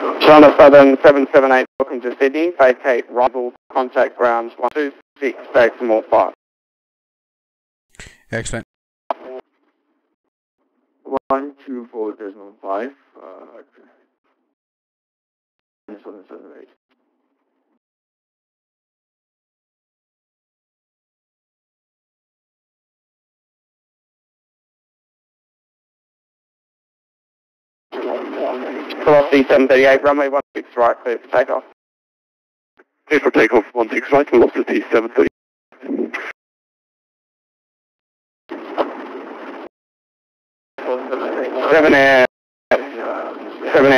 China Southern 778, welcome to Sydney. Vacate rival contact grounds 126, decimal 5. Excellent. 124.5. Southern 78. Velocity 738, runway 16 right, clear for takeoff. Clear for takeoff, 16 right, velocity 738. Seven Air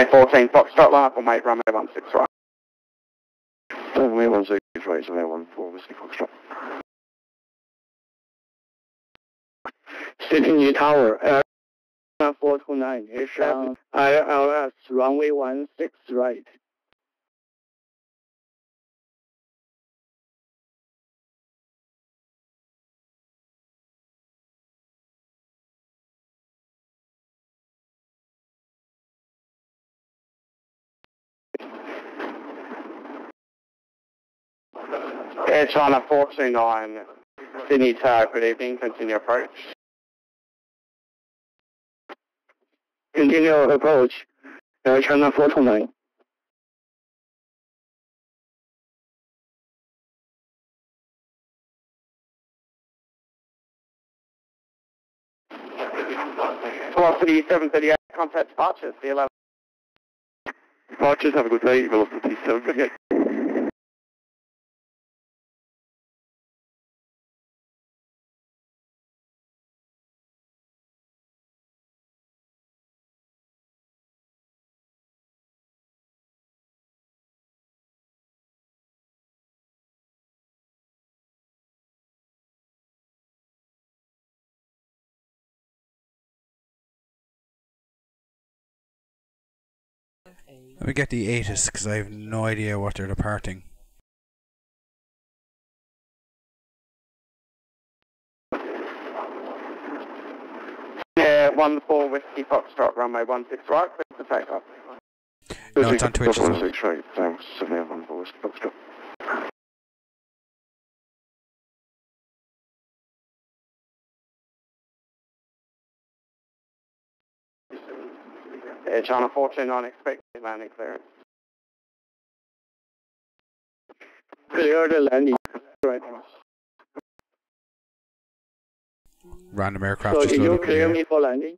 14, Foxtrot, line up on mate, runway 16 right. Runway 16 right, 714, Whiskey Foxtrot. Sydney Tower, 429, it's ILS, runway 16 right. Air China 429, Sydney Tower, good evening, continue approach. Continue approach, Air China 429. Velocity 738, contact departures, the 11. Departures, have a good day, velocity 738. Let me get the ATIS because I have no idea what they're departing. Yeah, 14 Whiskey Foxtrot, runway 16 right, clear for takeoff. No, it's on Twitch. 16 right, thanks, 714 Whiskey Foxtrot. Air China 429, expected landing clearance. Clear the landing. Right. Random aircraft So just did loaded you up in the clear air. me for landing?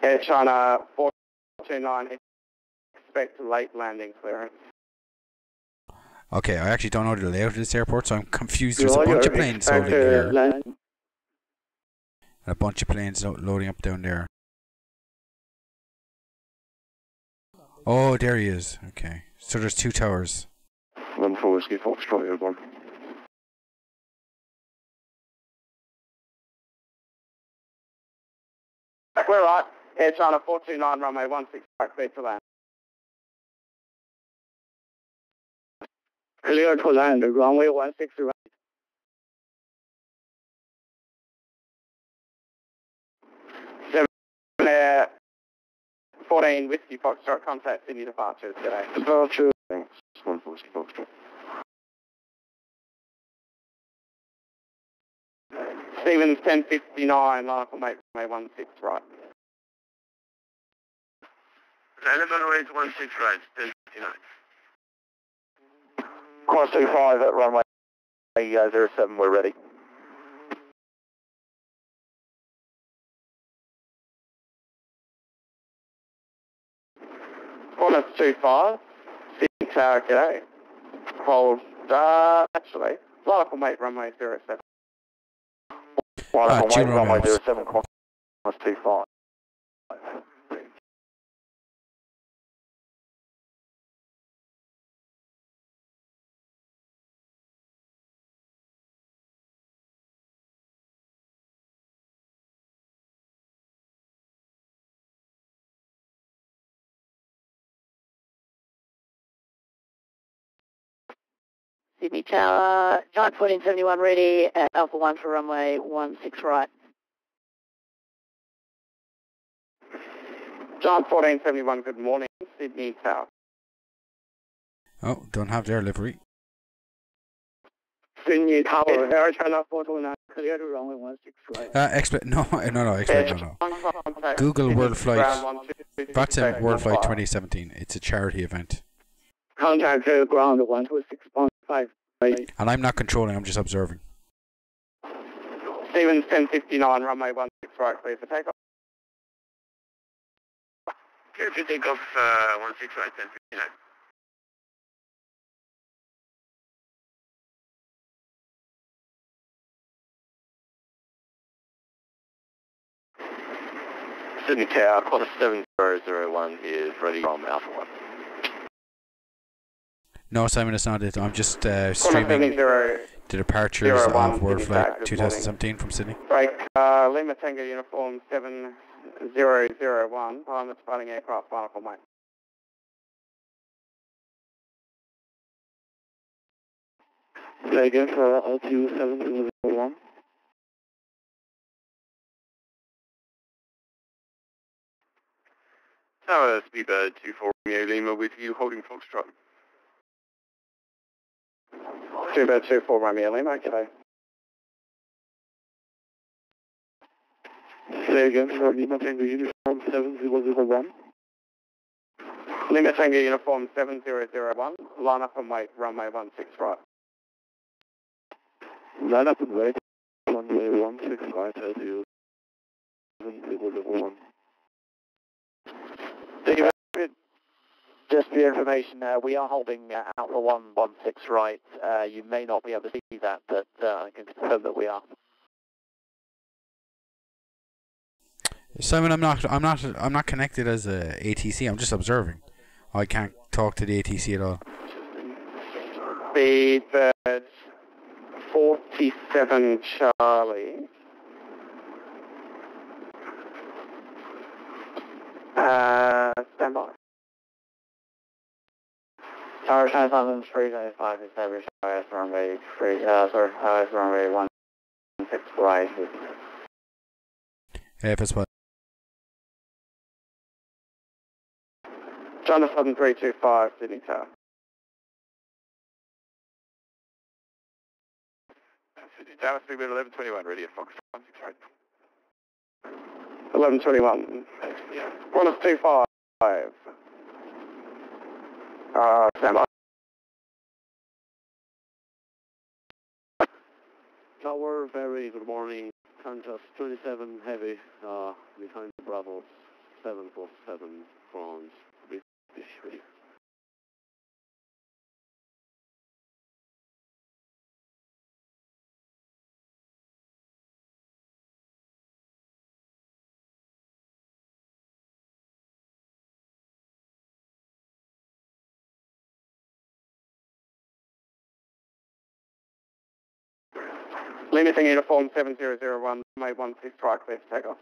Air China 429, expect late landing clearance. Okay, I actually don't know the layout of this airport, so I'm confused. There's a bunch of planes loading here. And a bunch of planes loading up down there. Oh, there he is. Okay. So there's two towers. 14 Whiskey Foxtrot, airborne. We're right. Air China 429, runway 16 right, clear to land. Clear to land, runway 16 right. 7 Air 14 Whiskey Foxtrot, contact Sydney departures today. Departure, thanks, 14 Whiskey Foxtrot. Stevens 1059, line up on mate, runway 16 right. Runway 16 right, 1059. Cross 25 at runway 07, we're ready. Qantas 25, Sydney Tower, g'day. Hold, actually, line up on mate, runway 07. Line up on mate, runway 07, Qantas 25. Sydney Tower, Giant 1471 ready at Alpha 1 for runway 16 right. John 1471, good morning, Sydney Tower. Oh, don't have their livery. Sydney Tower, Air China 429, clear to runway 16 right. Expert, no, Google Worldflight, VATSIM Worldflight 2017. It's a charity event. Contact ground 126.5. Right. And I'm not controlling, I'm just observing. Stevens 1059, runway 16 right, clear for takeoff. Clear for takeoff, 16 right, 1059. Sydney Tower, quarter 7001 is ready from Alpha 1. No, Simon, it's not it. I'm just streaming the departures of Worldflight 2017 from Sydney. Break, Lima Tango Uniform 7001, pilot departing aircraft, final call, mate. Say again for LTU 7001. Tower Speedbird 24 Romeo Lima with you holding Foxtrot. Speedbird 24 Romeo Lima, okay. Say again for Lima Tango Uniform 7001. Lima Tango Uniform 7001, line up and wait, runway 16 right. Line up and wait, runway 16 right, LTU 7001. Just for your information, we are holding Alpha 116 right. You may not be able to see that, but I can confirm that we are. Simon, I'm not connected as a ATC. I'm just observing. I can't talk to the ATC at all. Speedbird 47 Charlie. Stand by. Tower China 395 established IS runway 3, IS runway 16 right. If it's what? China 7325 Sydney Tower. Sydney Tower, Speedbird 1121, ready at Fox 16 right. 1121. 125. Stand by. Tower, very good morning. Qantas 27 heavy, behind Bravo 747 France. Ready. Limiting uniform 7001, runway 16 right, clear for takeoff.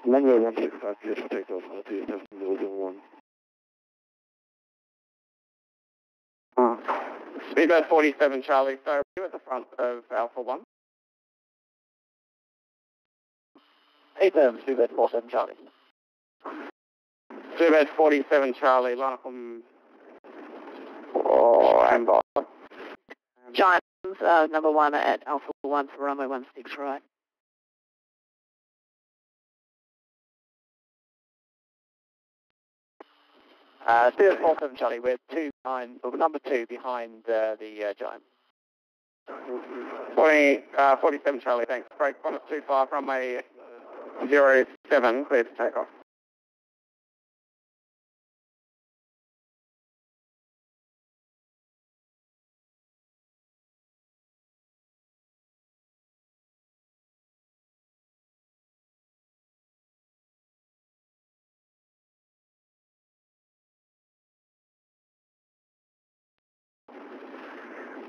Runway 16 right, clear for takeoff, LTU 7001. Speedbird 47 Charlie, so you at the front of Alpha 1. Speedbird 47 Charlie. Speedbird 47 Charlie, line up on... and by. Giants, number 1 at Alpha 1 for runway 16 right. Speedbird 47 Charlie, we're number 2 behind the Giant. 47 Charlie, thanks. Break 125, runway 07, clear to take off.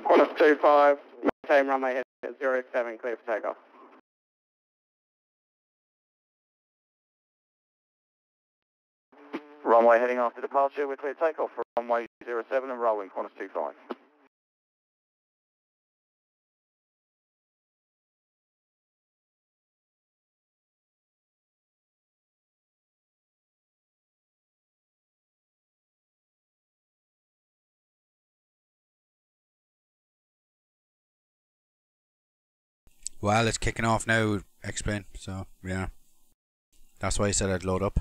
Qantas 25, maintain runway head at 07, clear for takeoff. Runway heading after departure, we're clear takeoff for runway 07 and rolling, Qantas 25. Well, it's kicking off now, explain. So, yeah. That's why I said I'd load up.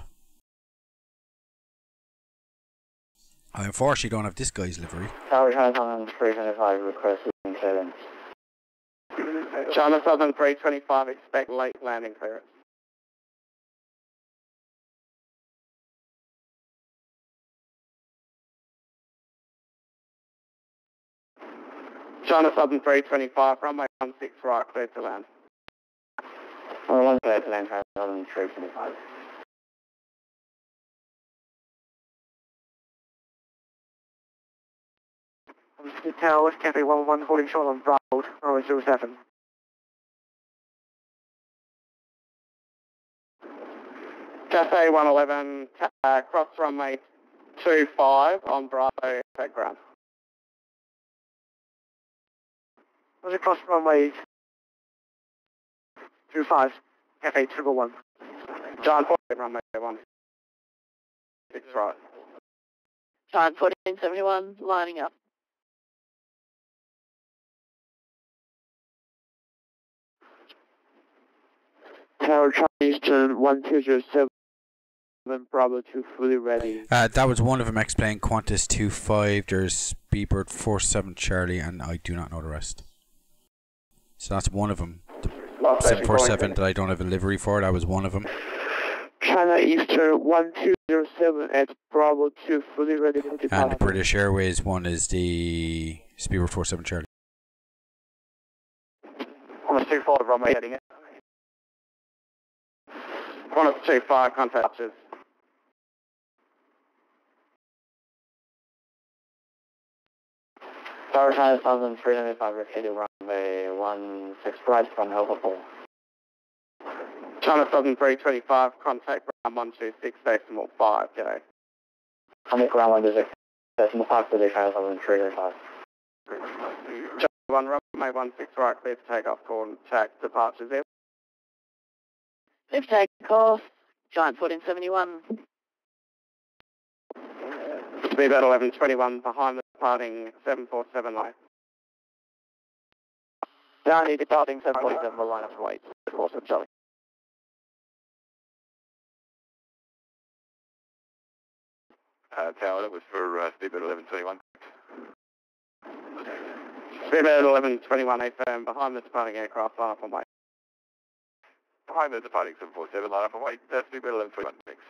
I unfortunately don't have this guy's livery. Tower Southern 325 requesting clearance. China Southern 325, expect late landing clearance. China Southern 325, runway 16 right, clear to land. Runway 1 clear to land, China Southern 325. Tower West Cafe 11 holding short on Bravo, runway 07. Cafe 111, cross runway 25 on Bravo, background. Was it cross runway 25, Cafe 201? John, runway 1. 6 right. Giant 1471, lining up. Tower Chinese to 1207, Bravo 2 fully ready. That was one of them, explain Qantas 25, there's Beebird 47 Charlie, and I do not know the rest. So that's one of them. The 747 that I don't have a livery for, that was one of them. China Eastern 1207 at Bravo 2 fully ready for departure. And the British Airways one is the Beebird 47 Charlie. Qantas 25, runway heading it. Qantas 25, contact touches. Tower China Southern 395 repeated runway 16 right from Alpha 4. China Southern 325, contact ground 126.5, go. Contact ground 126.5 to the China Southern 395. China 1, runway 16 right, clear to take off, contact departures there. Lift takeoff, Giant 1471. Speed about 1121 behind the departing 747 line. Downey departing 747 will line up to wait. Awesome, Charlie. Tower, that was for speed about 1121. Speed about 1121, affirm behind the departing aircraft, line up on wait. Behind the departing 747, line up and wait. Speed about 1121, thanks.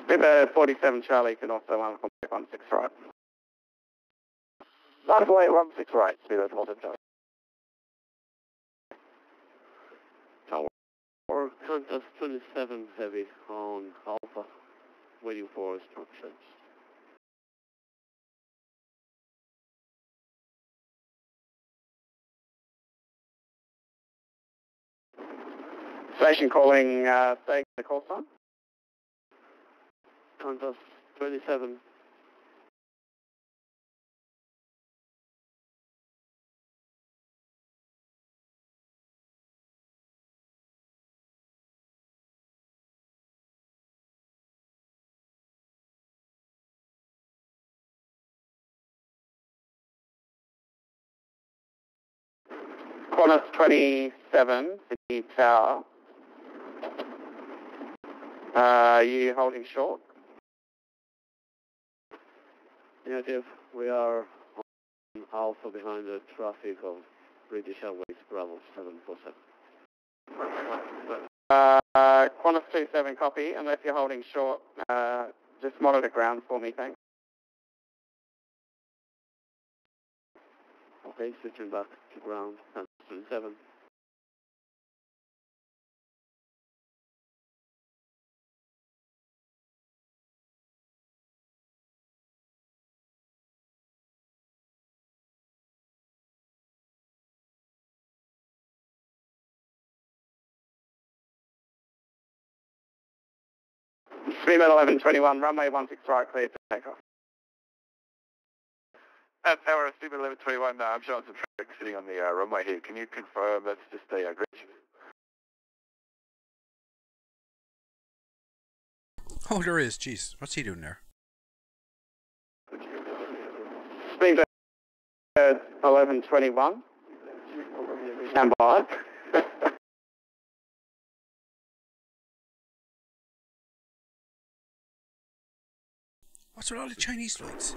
Speed about 47 Charlie, can also line up on wait 16 right. Line up and wait 16 right, speed about 47 Charlie. Or Qantas 27 heavy on Alpha, waiting for instructions. Station calling, staying the call sign. Qantas 27. Qantas 27, Sydney Tower. Are you holding short? Negative, we are on Alpha behind the traffic of British Airways Bravo 747. Qantas 27, copy, unless you're holding short, just monitor ground for me, thanks. Okay, switching back to ground, Qantas 27. Speed about 1121, runway 16 right, clear to take off. Tower, speed about 1121, I'm showing some traffic sitting on the runway here. Can you confirm that's just a glitch? Oh, there is, jeez. What's he doing there? Speed 1121. Stand by. What's with all the Chinese flights?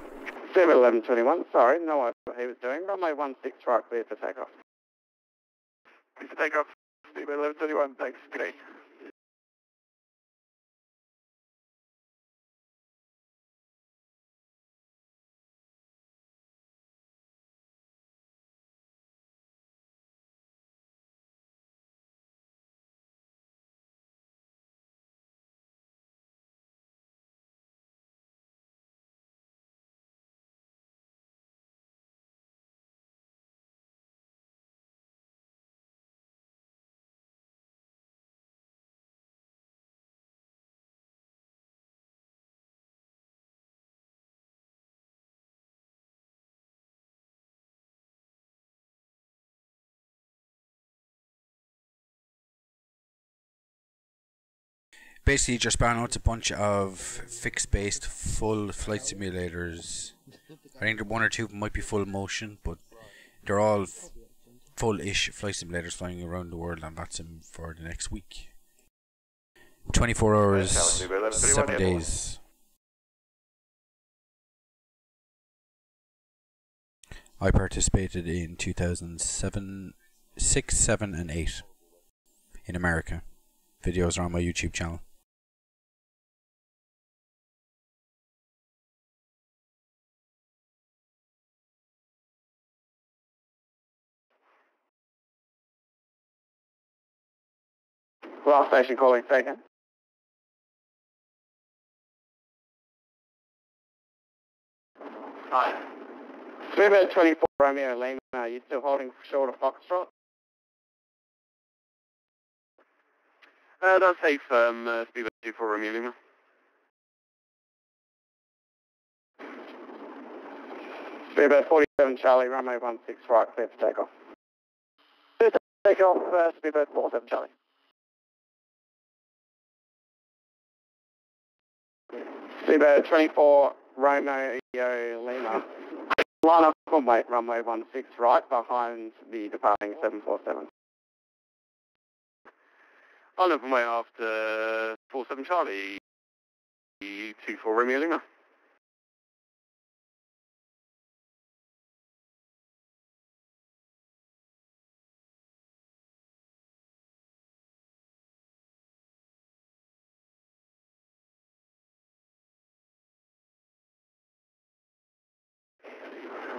Seabird 1121, sorry, no idea what he was doing. Runway 16 right, clear for takeoff. Clear for takeoff. Seabird 1121, thanks. Good day. Basically, just found out it's a bunch of fixed-based full flight simulators. I think one or two might be full motion, but they're all full-ish flight simulators flying around the world on VATSIM for the next week. 24 hours, 7 days. I participated in 2007, 6, 7 and 8 in America. Videos are on my YouTube channel. Last station calling taken. Hi. Seabird 24 Romeo Lima, are you still holding short of Foxtrot? That's safe, Seabird 24 Romeo Lima. Seabird 47 Charlie, runway 16 right, clear for takeoff. Clear to take off, Seabird 47 Charlie. Seabird 24 Romeo Lima. Line up on wait, runway 16 right, behind the departing 747. On up and way after 47 Charlie, 24 Romeo Lima.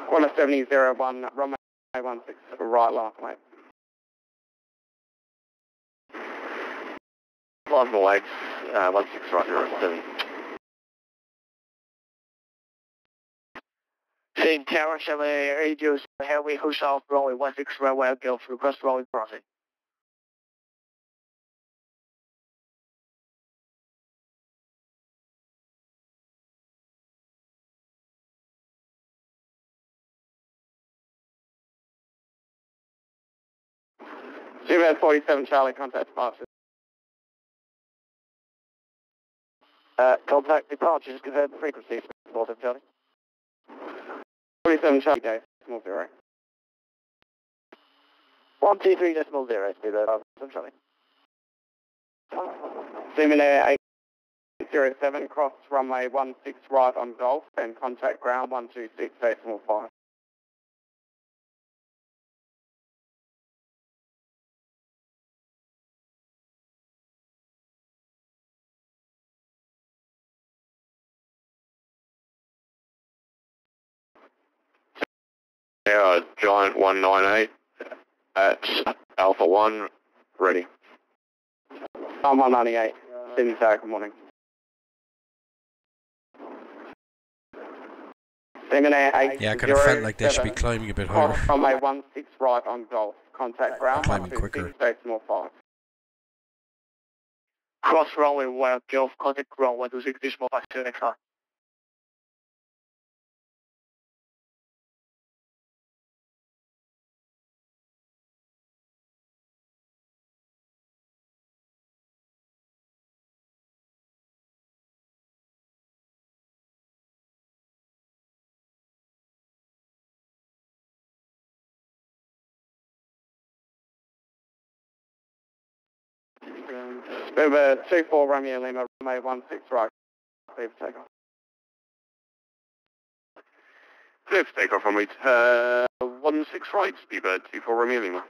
Quarter 7001, runway 16 right, line up and wait. Line up and wait, 16 right, 07. Same Tower, 780, Heavy, Who's off, runway 16 right, well, go through cross runway crossing. Seabird 47 Charlie, contact departures. Contact departures, confirm frequency, 47 Charlie. 47 Charlie, day, small 0. 123.0, Seabird 47 Charlie. Seaman Air 807, cross runway 16 right on Golf, and contact ground 126.5. Yeah, Giant 198 at Alpha 1, ready. I'm 198, Sydney Tower, good morning. Seaman Air 807, Yeah, I kind of felt like they should be climbing a bit higher. cross runway 16 right on Golf, contact ground Climbing quicker. 126.5. Cross runway 1, Golf, contact ground 126.5, next time. Uber 24 Romeo Lima, runway 16 right, clear for takeoff. Clear for takeoff, runway 16 right, Speedbird 24 Romeo Lima.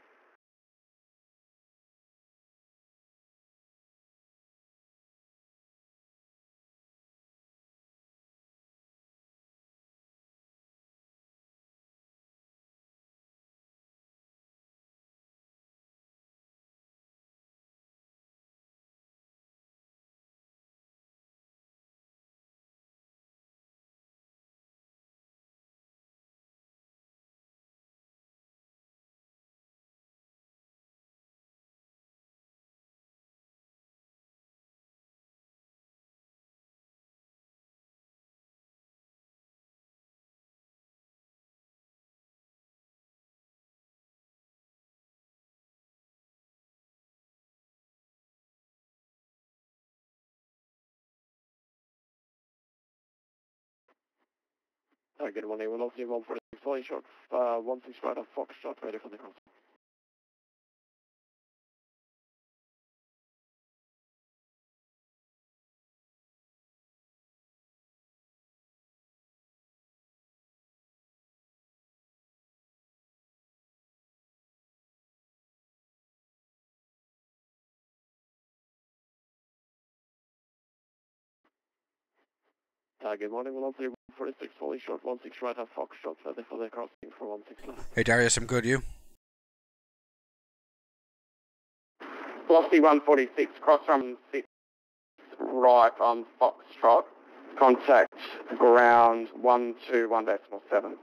Target 1A, we'll obviously 146, fully short, 16 right of Foxtrot, ready for the cross. Target 1A, we'll obviously 146, fully short, 16 right of Foxtrot, ready for the crossing for 16 left. Hey Darius, I'm good, you? Velocity 146, cross from 6 right on Foxtrot. Contact ground 121.7.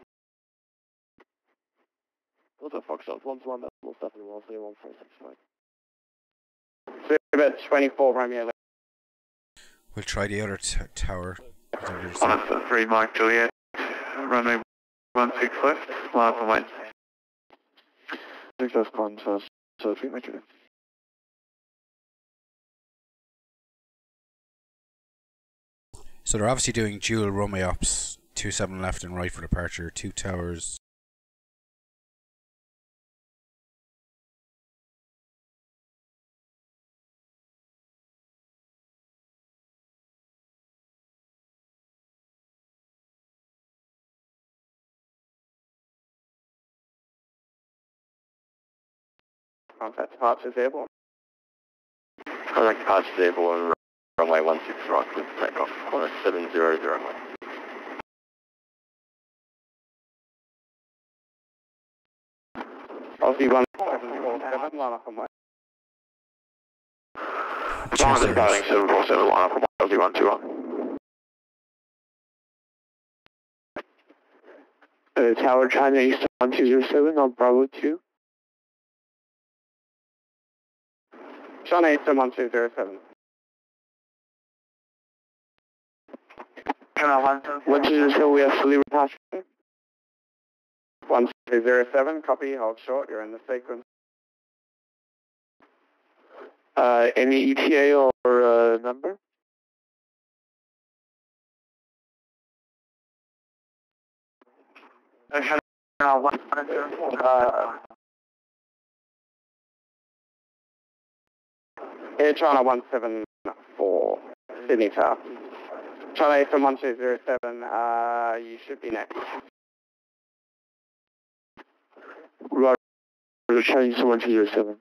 What's up, Foxtrot? 121.7, we'll obviously 146 right. Uber 24 Romeo Lima. We'll try the other tower. On 3 Mike Juliet, runway 16 left, last on line. Success contest, so 3 Mike Juliet. So they're obviously doing dual runway ops, 27 left and right for departure, 2 towers. Contact departures airborne. Contact departures airborne, runway 16 right, with takeoff on a 700 runway. Aussie 1747, line up on way. Line departing 747, line up on Aussie 121. Tower China East 1207 on Bravo 2. China East 1207. 1207, we have fully departure. 1207, copy, hold short, you're in the sequence. Any ETA or number? Air China 174, Sydney Tower. China Eastern 1207, you should be next. Right, China Eastern 1207.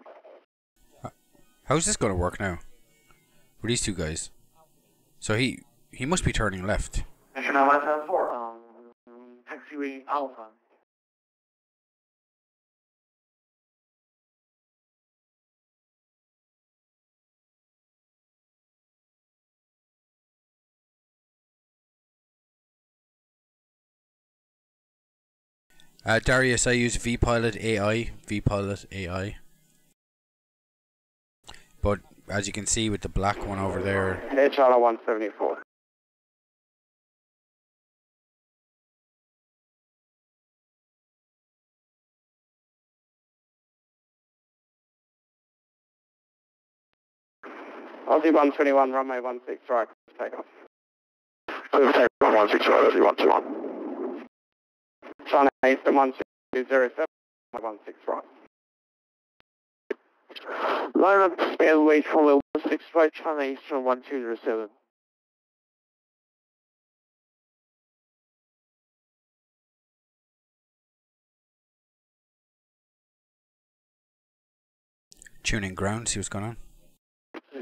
How's this going to work now? With these two guys? So he must be turning left. China 174, taxiway Alpha. Darius, I use VPilot AI. But as you can see with the black one over there. Air China 174. Aussie 121, runway 16 right, take off. Take off 16 right, Aussie 121. China Eastern 1207, 16 right. Line up span weight from 16 right, China Eastern 1207. Tuning ground, see what's going on.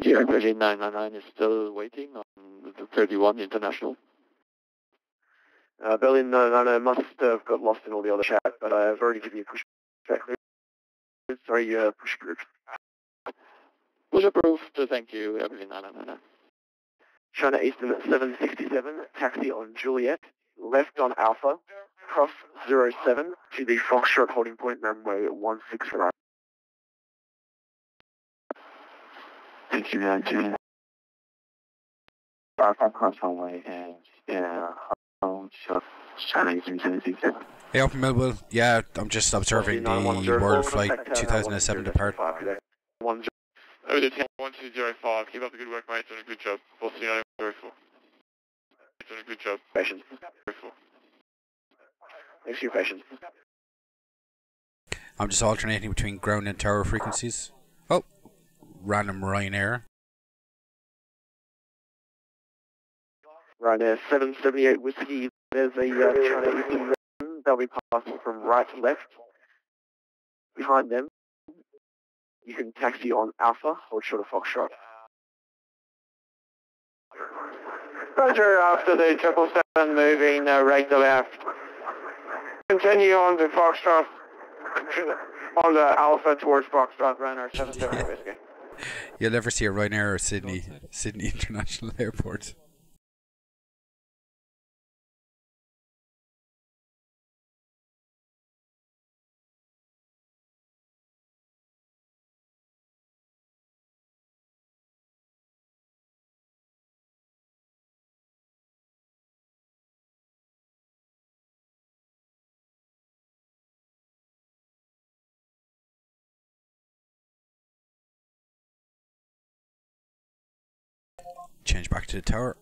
Yeah, Berlin 999 is still waiting on the 31 international. Berlin 999 must have got lost in all the other chat, but I've already given you push back. Sorry, push approved. Push approved, thank you, Berlin 999. China Eastern 767, taxi on Juliet, left on Alpha, cross 07 to the Foxtrot holding point runway 16 right. Thank you, Juliet. Alpha cross runway and China Eastern 767. Hey, up in Millwall. Yeah, I'm just observing the Worldflight 2007 depart. Over to 1205, keep up the good work, mate, doing a good job. 4904. Doing a good job. Patience. Thanks for your patience. I'm just alternating between ground and tower frequencies. Oh, random Ryanair. Ryanair 778 Whiskey, there's a China Eastern, they'll be passing from right to left. Behind them, you can taxi on Alpha, hold short of Foxtrot. Roger, after the 777 moving right to left. Continue on to Foxtrot, on the Alpha towards Foxtrot, Ryanair 778 Whiskey. You'll never see a Ryanair or Sydney International Airport. Change back to the tower.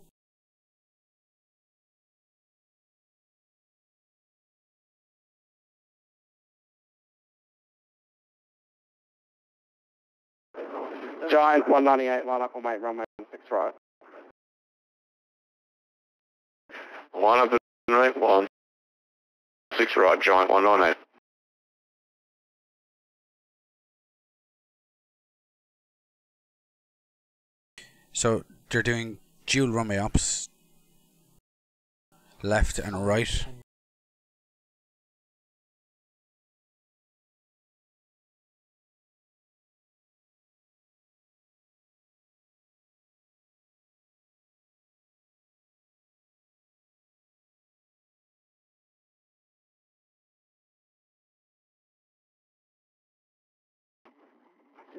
Giant 198, line up on mate, runway 16 right. Line up at right, 16 right, Giant 198. So they're doing dual runway ops, left and right.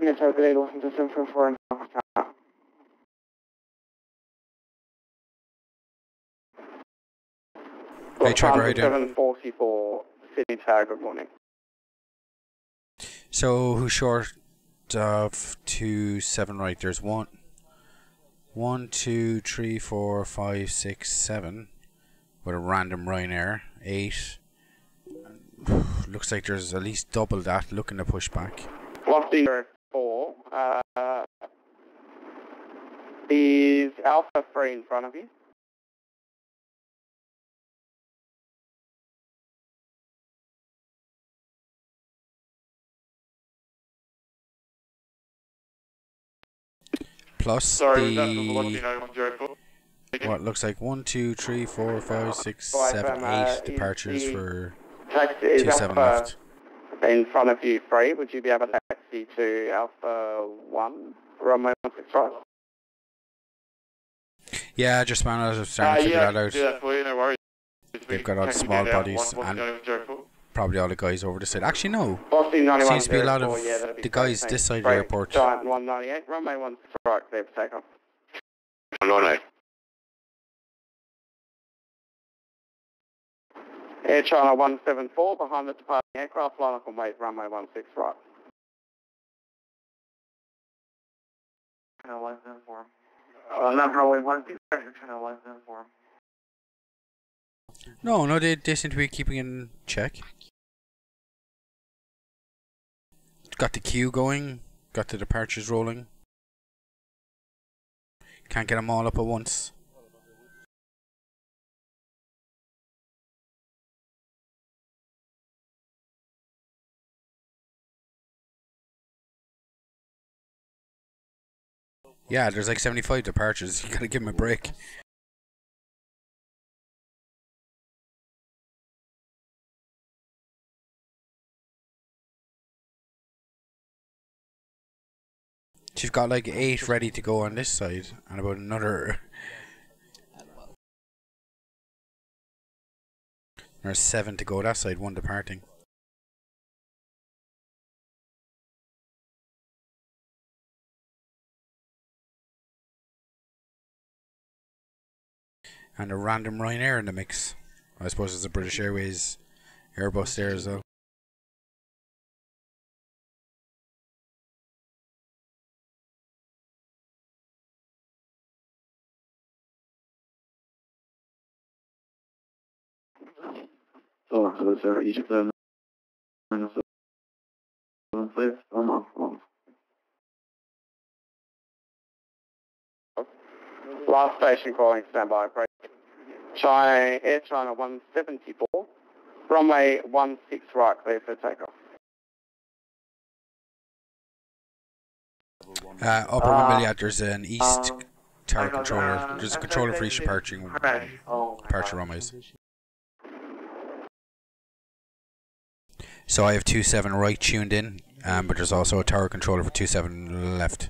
Yes, I believe listen to 744 and half. Hey Trevor, how you doing? 744, Sydney Tower, good morning. So who's short of 27 right? There's 1, 2, 3, 4, 5, 6, 7 with a random Ryanair. 8. Looks like there's at least double that looking to push back. Lofty 4. Is Alpha 3 in front of you? Plus Sorry, what looks like 1, 2, 3, 4, 5, 6, 7, 8 departures for 27 left. In front of you 3, would you be able to taxi to Alpha 1, runway 16 right? Yeah, just man, I was starting to figure that out. Do that for you, no worries. They've got all the small bodies and probably all the guys over the side. Actually, no. Seems to be a lot of the guys this side of the airport. Giant 198, runway 16 right, clear for takeoff. 198. Air China 174, behind the departing aircraft, line up on wait, runway 16 right. China 174. Not runway 16, China 174. No, they seem to be keeping in check. Got the queue going. Got the departures rolling. Can't get them all up at once. Yeah, there's like 75 departures. You gotta give them a break. She's got like 8 ready to go on this side, and about another. There's 7 to go that side, 1 departing. And a random Ryanair in the mix. I suppose there's a British Airways Airbus there as well. So it's Egypt and please. Last station calling, standby, break. Air China 174, runway 16 right, clear for takeoff. Upper Wimbiliad, there's an east tower controller. There's a controller for each departure runways. So I have 27 right tuned in, but there's also a tower controller for 27 left.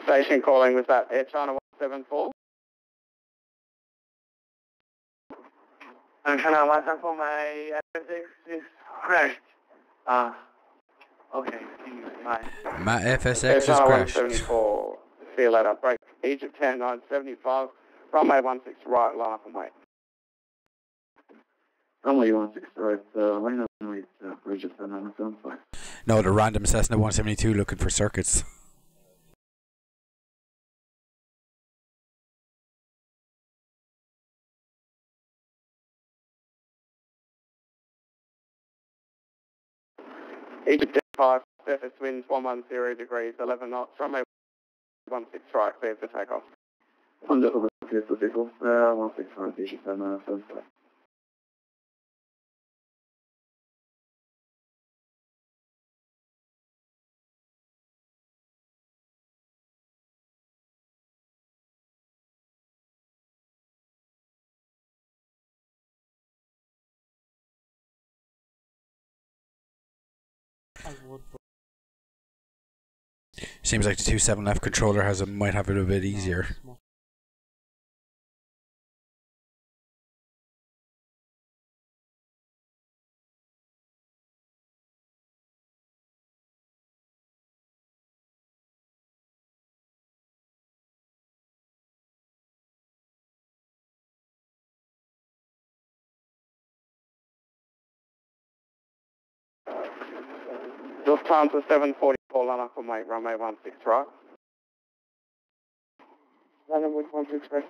Station calling, was that Air China 174? China 174, my FSX is crashed. Okay, bye. My FSX Air is China crashed. 174, see you later, break. Egypt 10 975, runway 16 right, line up and wait. Runway 16 right, line up and wait, Egypt 10 975. No, the random Cessna 172 looking for circuits. Egypt 5, surface winds 110 degrees, 11 knots, runway 16 right, clear for takeoff. Over clear for takeoff, 16 right, Egypt 10 975. Seems like the 27 left controller might have it a bit easier. Lufthansa 744, line up and wait, runway 16 right. London with 16 right.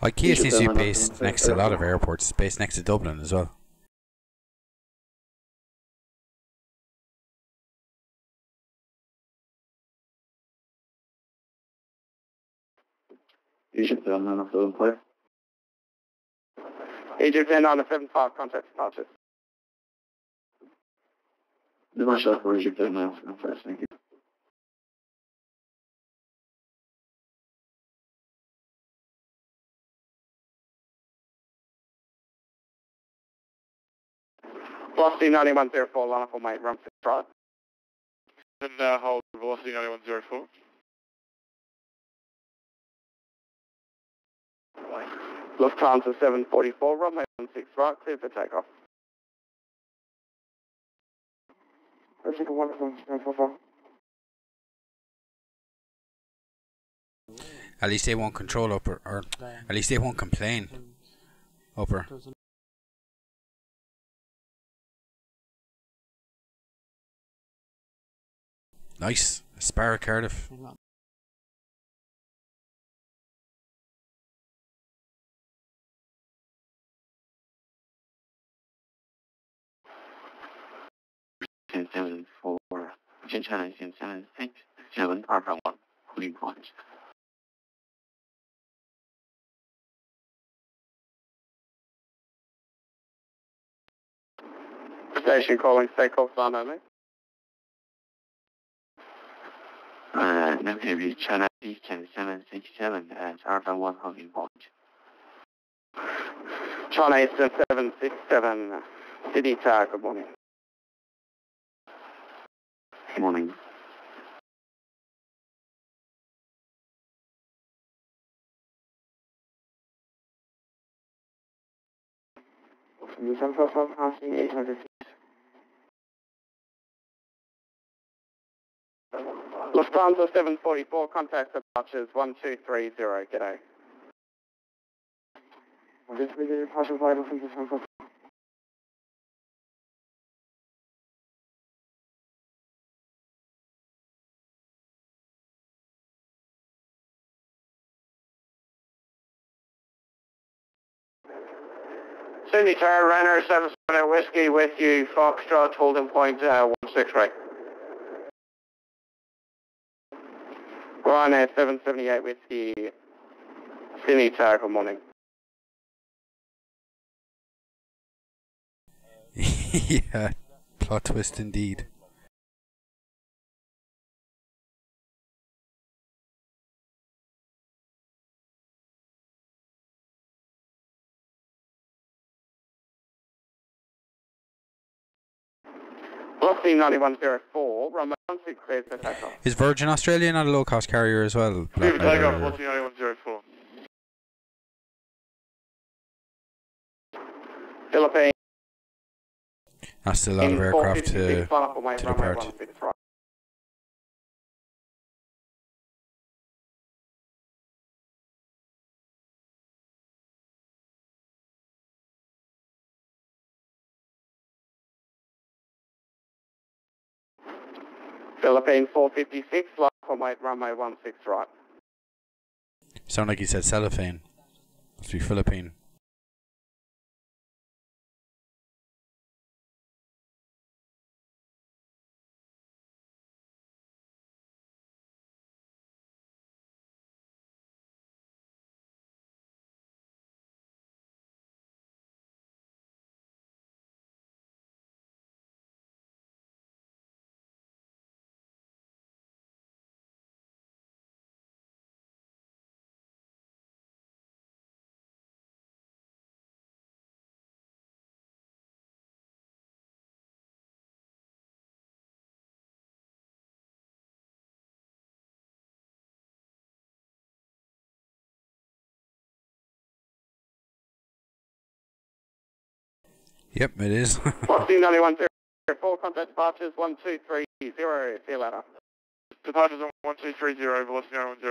KCC based next to a lot of airports, based next to Dublin as well. Egypt 10 975, play. Egypt 10 975, contact departures. Do my shot for Egypt 10 975, thank you. Velocity 9104, line up and wait, run 6 right. And hold velocity 9104. Lufthansa 744, runway 16 right, clear for takeoff. At least they won't control upper, or at least they won't complain upper. Nice, Aspire Cardiff. 7 for China 787 Alpha 1, holding point. Station calling, takeoff on only. Negative China Eastern 767 at Alpha 1 holding point. China Eastern 767, City Tower, good morning. Good morning. Lufthansa 744, contact departures 1230, g'day. Sydney Tower, Renner 77 Whiskey with you, Foxtrot, holding point 163. Ryanair 778 Whiskey, Sydney Tower, good morning. Yeah, plot twist indeed. Velocity 9104, runway 16 cleared for takeoff. Is Virgin Australia not a low-cost carrier as well? Clear for takeoff, Velocity 9104. Philippines. That's still a lot of aircraft to depart. Philippines 456, flight runway 16 right. Sound like he said cellophane. Must be Philippine. Yep, it is. Velocity 9104, contact departures 1230, see you later. Departures on 1230, velocity 910.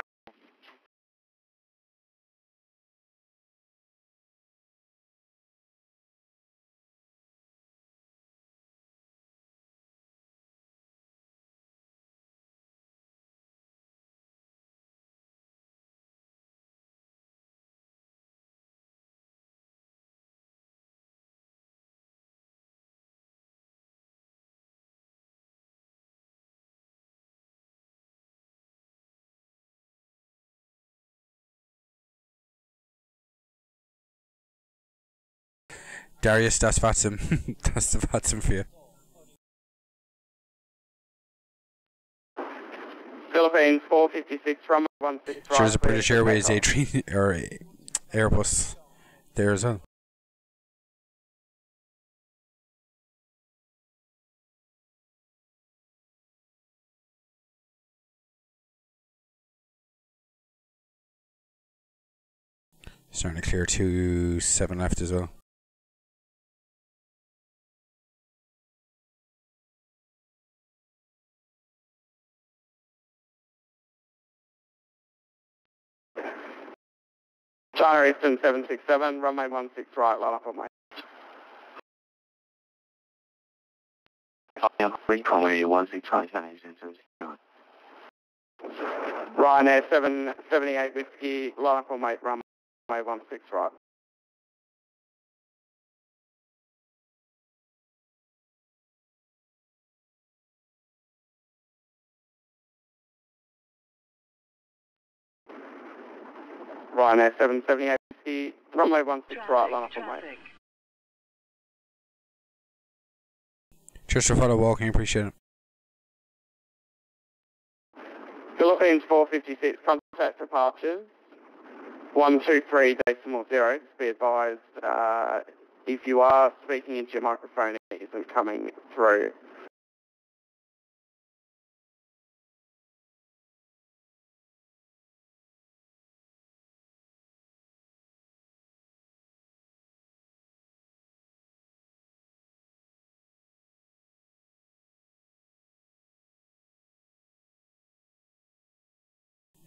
Darius, that's VATSIM. That's the VATSIM for you. Philippines 456, runway 16 right. Sure, there's a British Airways A3 or Airbus there as well. Starting to clear 27 left as well. China Eastern 767, runway 16 right, line up on my. Runway 16 right, China Eastern 767. Ryanair 778 Whiskey, line up on mate, runway 16 right. Ryanair 778 whiskey, runway 16 right, line up on way. Just for follow walking, appreciate it. Philippines 456, contact departures, 123.0. Be advised, if you are speaking into your microphone, it isn't coming through.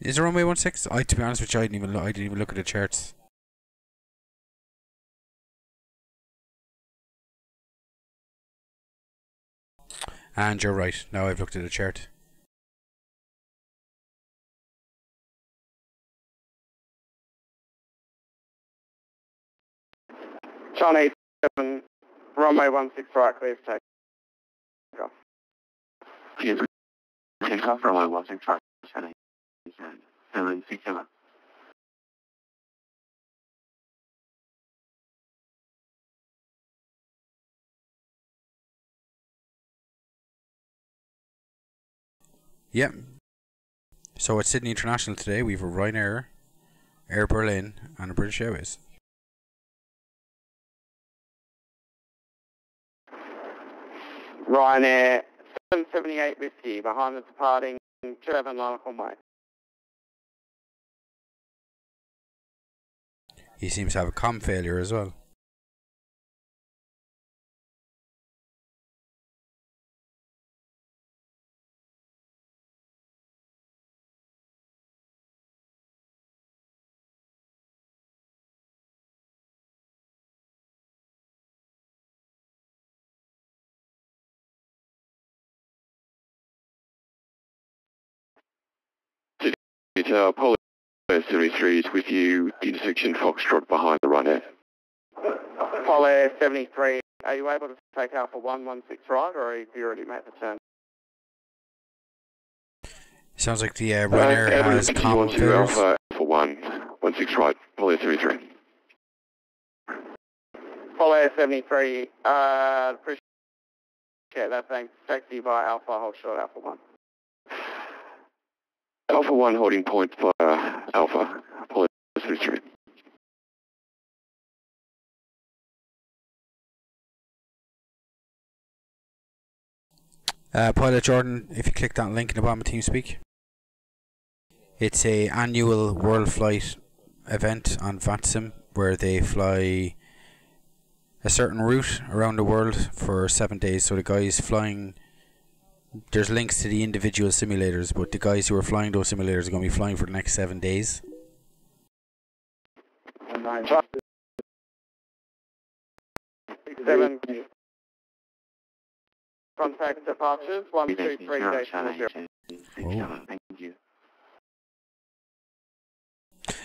Is it runway 16? To be honest with you, I didn't even look at the charts. And you're right. Now I've looked at the chart. John 87, runway 16 right, clear to take off. Clear to take off, runway 16 right, John 767. Yep. So at Sydney International today, we've a Ryanair, Air Berlin, and a British Airways. Ryanair 778 whiskey, behind the departing 27 line up on way. He seems to have a comm failure as well. It's Apollo 73 is with you, intersection Foxtrot behind the Ryanair. Apollo 73, are you able to take Alpha 116 right, or have you already made the turn? Sounds like the Ryanair has comm failures. Alpha 116 right, Apollo 73. Apollo 73, appreciate that, thanks. Taxi by Alpha, hold short Alpha 1. Alpha 1 holding point for Alpha, Apollo 73. Pilot Jordan, if you click that link in the bottom of TeamSpeak, it's a annual Worldflight event on VATSIM where they fly a certain route around the world for 7 days. So the guys flying, there's links to the individual simulators, but the guys who are flying those simulators are going to be flying for the next 7 days. Seven. Contact departures, 123.0. Oh. Thank you.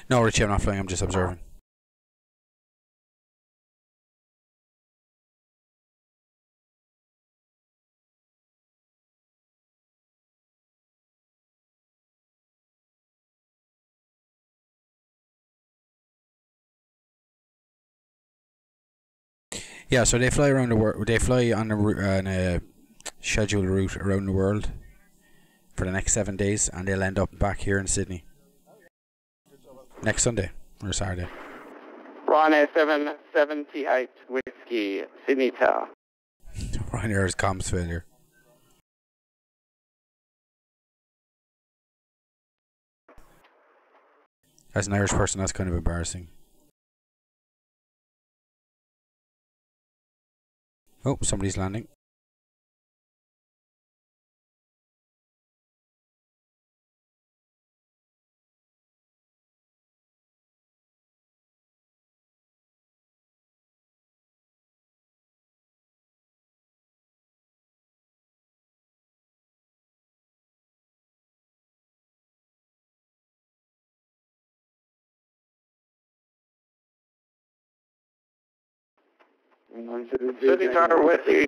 No, Richie, I'm not flying, I'm just observing. Yeah, so they fly around the world. They fly on a scheduled route around the world for the next 7 days, and they'll end up back here in Sydney next Sunday or Saturday. Ryanair 778 whiskey, Sydney Tower. Ryanair's comms failure. As an Irish person, that's kind of embarrassing. Oh, somebody's landing. Sydney Tower with you.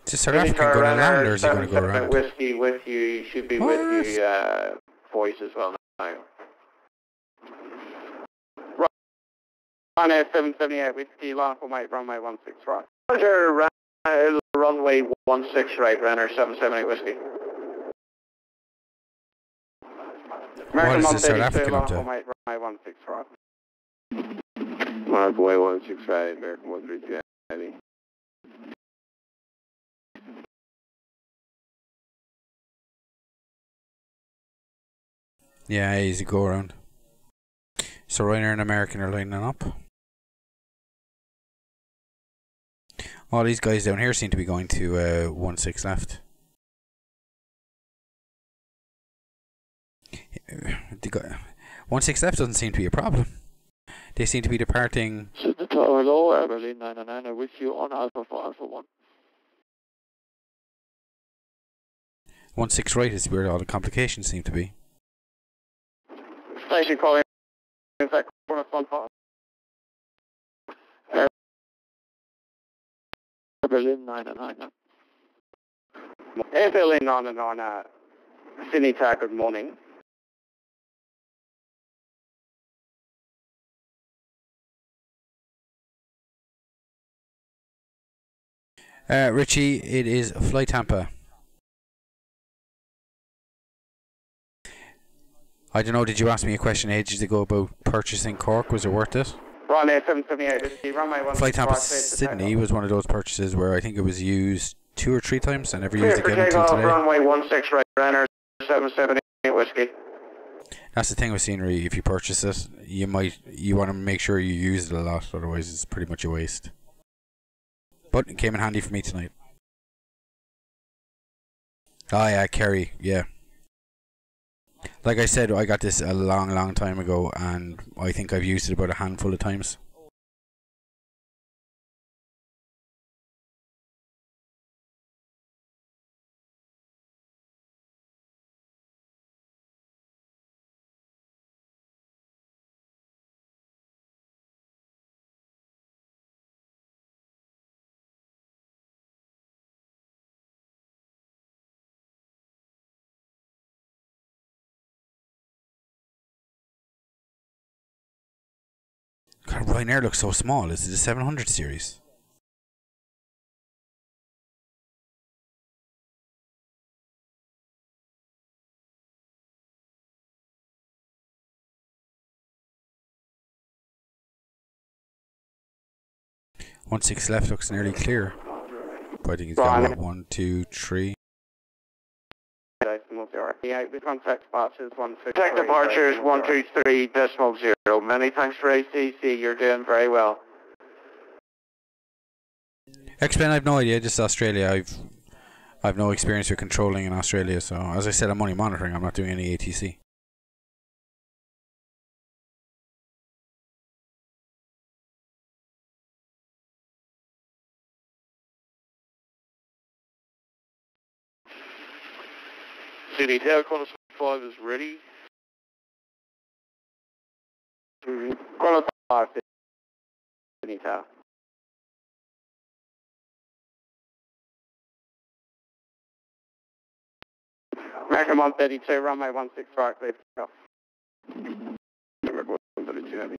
Is this South African going to land, or is he going to go around? Whiskey with you, should be What? with you, voice as well now. Ryanair 778 Whiskey, lawful mate, runway 16 right. Roger, runway 16 right, Ryanair 778 Whiskey. What is the South African up to? Lawful mate, runway 16 right. Runway 16 right, American 132 heavy. Yeah, easy go around. So Ryanair and American are lining up. All these guys down here seem to be going to 16 left. 16 left doesn't seem to be a problem. They seem to be departing. Sydney Tower Low, Berlin 999, I'm with you on Alpha for Alpha 1. 16 right is where all the complications seem to be. Station calling, in fact, correspond for Berlin 999. Air Berlin 999, Sydney Tower, good morning. Richie, it is Flight Tampa. I don't know, did you ask me a question ages ago about purchasing Cork? Was it worth it? Ryanair 778 Whiskey, runway 16 Flight Tampa right, Sydney was one of those purchases where I think it was used 2 or 3 times. I never used it again until today. Runway 16 right, Ryanair 778 Whiskey. That's the thing with scenery, if you purchase it, you want to make sure you use it a lot, otherwise it's pretty much a waste. But it came in handy for me tonight. Oh yeah, Kerry, yeah. Like I said, I got this a long time ago, and I think I've used it about a handful of times. God, Ryanair looks so small. Is it a 700 series? One six left looks nearly clear. But I think he's got what, 1, 2, 3. The contact departures 123. Contact departures 123.0. Many thanks for ACC, you're doing very well. Explain, I've no idea, just Australia. I've no experience with controlling in Australia, so as I said, I'm only monitoring, I'm not doing any ATC. Sydney Tower, Qantas 5 is ready. Qantas 5, Sydney Tower. American 132, runway 16 right, clear for off. American 132 heavy.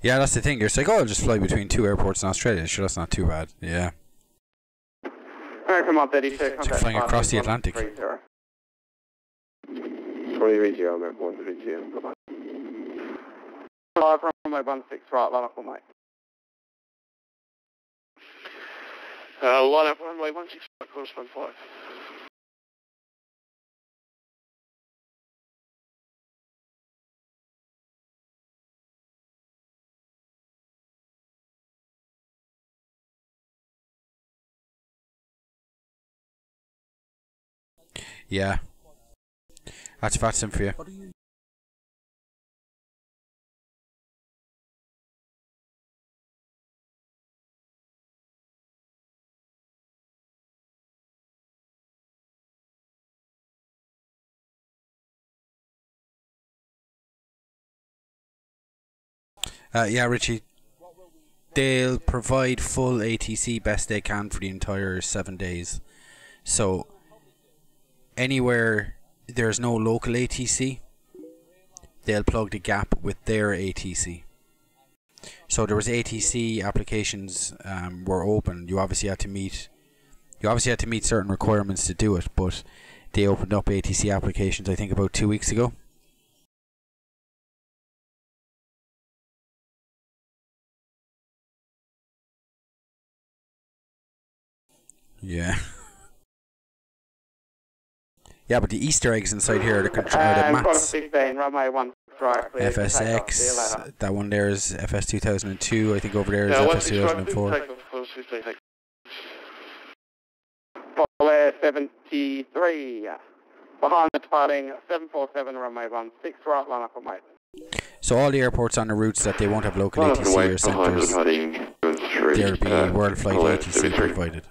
Yeah, that's the thing. You're like, oh, I'll just fly between 2 airports in Australia. Sure, that's not too bad. Yeah. Alright, come on, 32. So you're flying across the Atlantic. 330, mate, 132. Bye-bye. 5 runway 16 right, line up, mate. Line up runway 16 right, course 15. Yeah. That's VATSIM for you. Yeah, Richie. They'll provide full ATC best they can for the entire 7 days. So, anywhere there's no local ATC, they'll plug the gap with their ATC. So there was ATC applications were open. You obviously had to meet certain requirements to do it, but they opened up ATC applications I think about 2 weeks ago. Yeah. Yeah, but the Easter eggs inside here are the maths. 15, runway 1 right, clear. FSX, that one there is FS 2002, I think over there is FS 2004. Follow 73, behind the departing 747, runway 16 right, line up, mate. So all the airports on the routes that they won't have local ATC or centres, there'll be Worldflight ATC provided,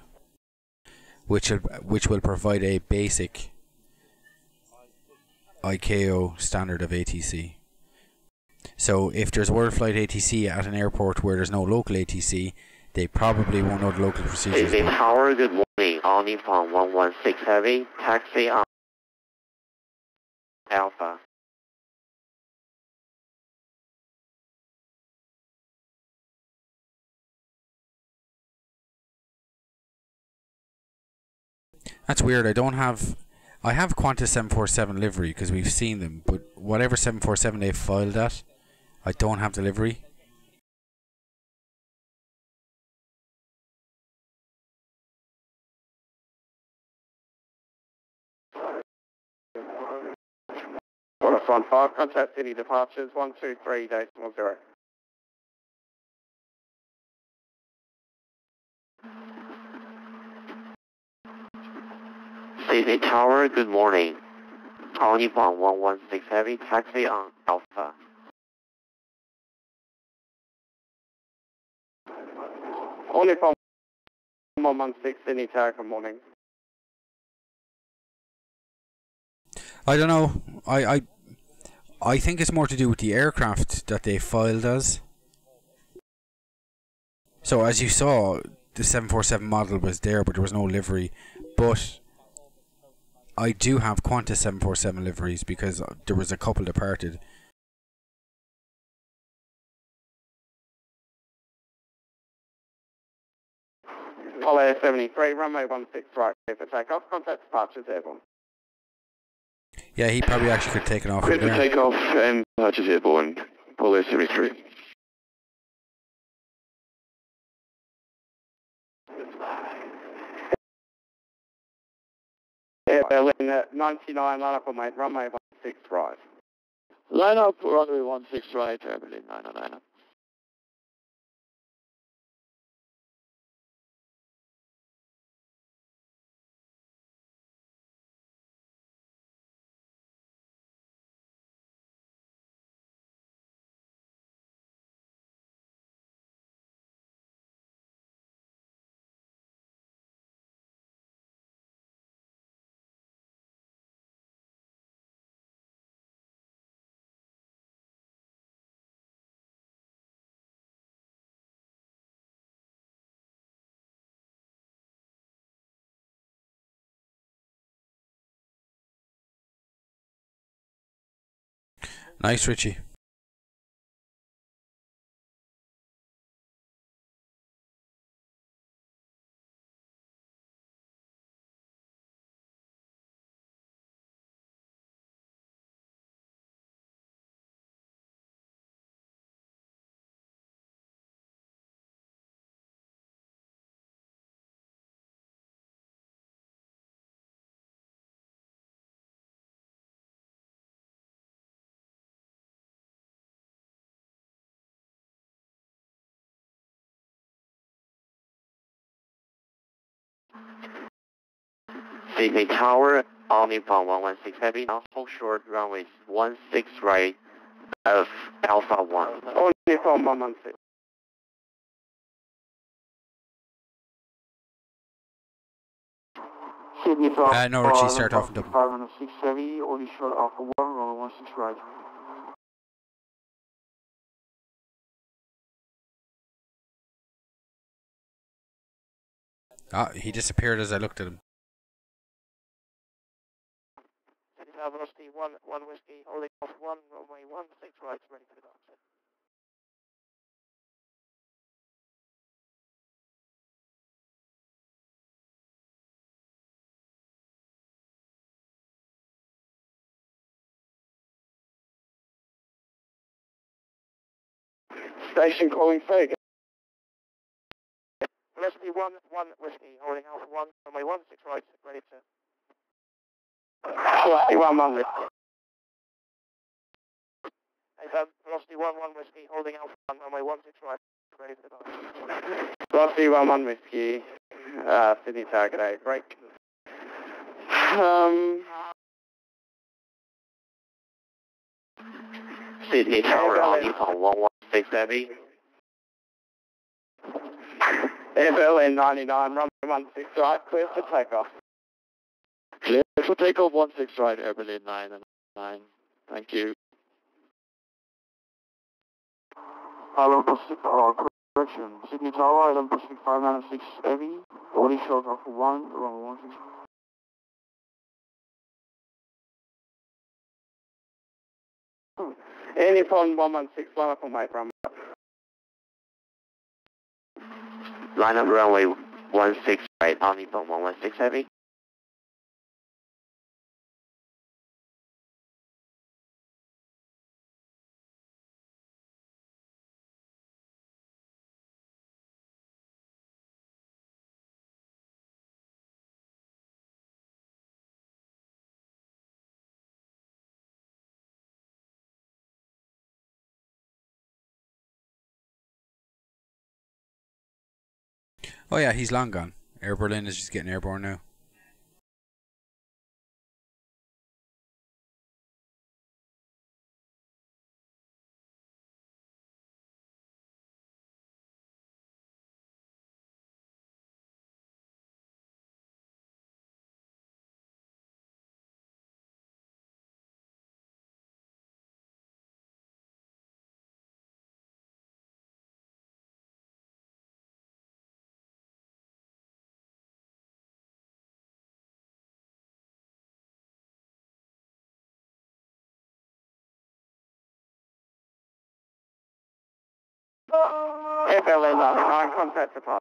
which will provide a basic ICAO standard of ATC. So if there's Worldflight ATC at an airport where there's no local ATC, they probably won't know the local procedures. Hey, Tower, good morning. Only from 116 Heavy, taxi on Alpha. That's weird. I have Qantas 747 livery because we've seen them, but whatever 747 they've filed at, I don't have the livery. Quarter front 5, contact city departures 123 dates 10. Sydney Tower, good morning. Only from 116 Heavy, taxi on Alpha. Only from 116 Sydney Tower, good morning. I don't know. I think it's more to do with the aircraft that they filed as. So as you saw, the 747 model was there, but there was no livery. But I do have Qantas 747 liveries because there was a couple departed. Apollo 73, runway 16 right, clear for takeoff. Contact departures airborne. Yeah, he probably actually could take it off Clear from for there. takeoff and departures airborne. Apollo 73. Air Berlin at 99, line up, mate, runway 16 right. Line up, runway 16 right, Air Berlin 909. Nice, Richie. Sydney Tower, Omni from 116 Heavy, now hold short runway 16 right of Alpha 1. Only from 116. Sydney Tower, no, Richie, start off and double. 506 Heavy, only short Alpha 1, runway 16 right. Ah, he disappeared as I looked at him. Sydney Tower, velocity 1 whiskey, holding off 1, runway 16 right, ready for the dark side. Station calling Fake. Velocity 1 whiskey, holding Alpha 1, runway 16 right, ready to... Velocity 1 whiskey. Velocity 1 whiskey, holding Alpha 1, runway 16 right, ready for the dark. Velocity 1 whiskey, Sydney target 8, break. Sydney Tower, Omni from 116 Heavy. Air Berlin 99, runway 16 right, clear for takeoff. Clear for takeoff 16 right, Air Berlin 99. Thank you. Island Pacific, correction. Sydney Tower, Island Pacific 596 Heavy, only short Alpha 1, runway 16. Any from 116, line up on my runway. Line up runway 16 right, Omni from 116 Heavy. Oh yeah, he's long gone. Air Berlin is just getting airborne now. Air Berlin 99, contact departure.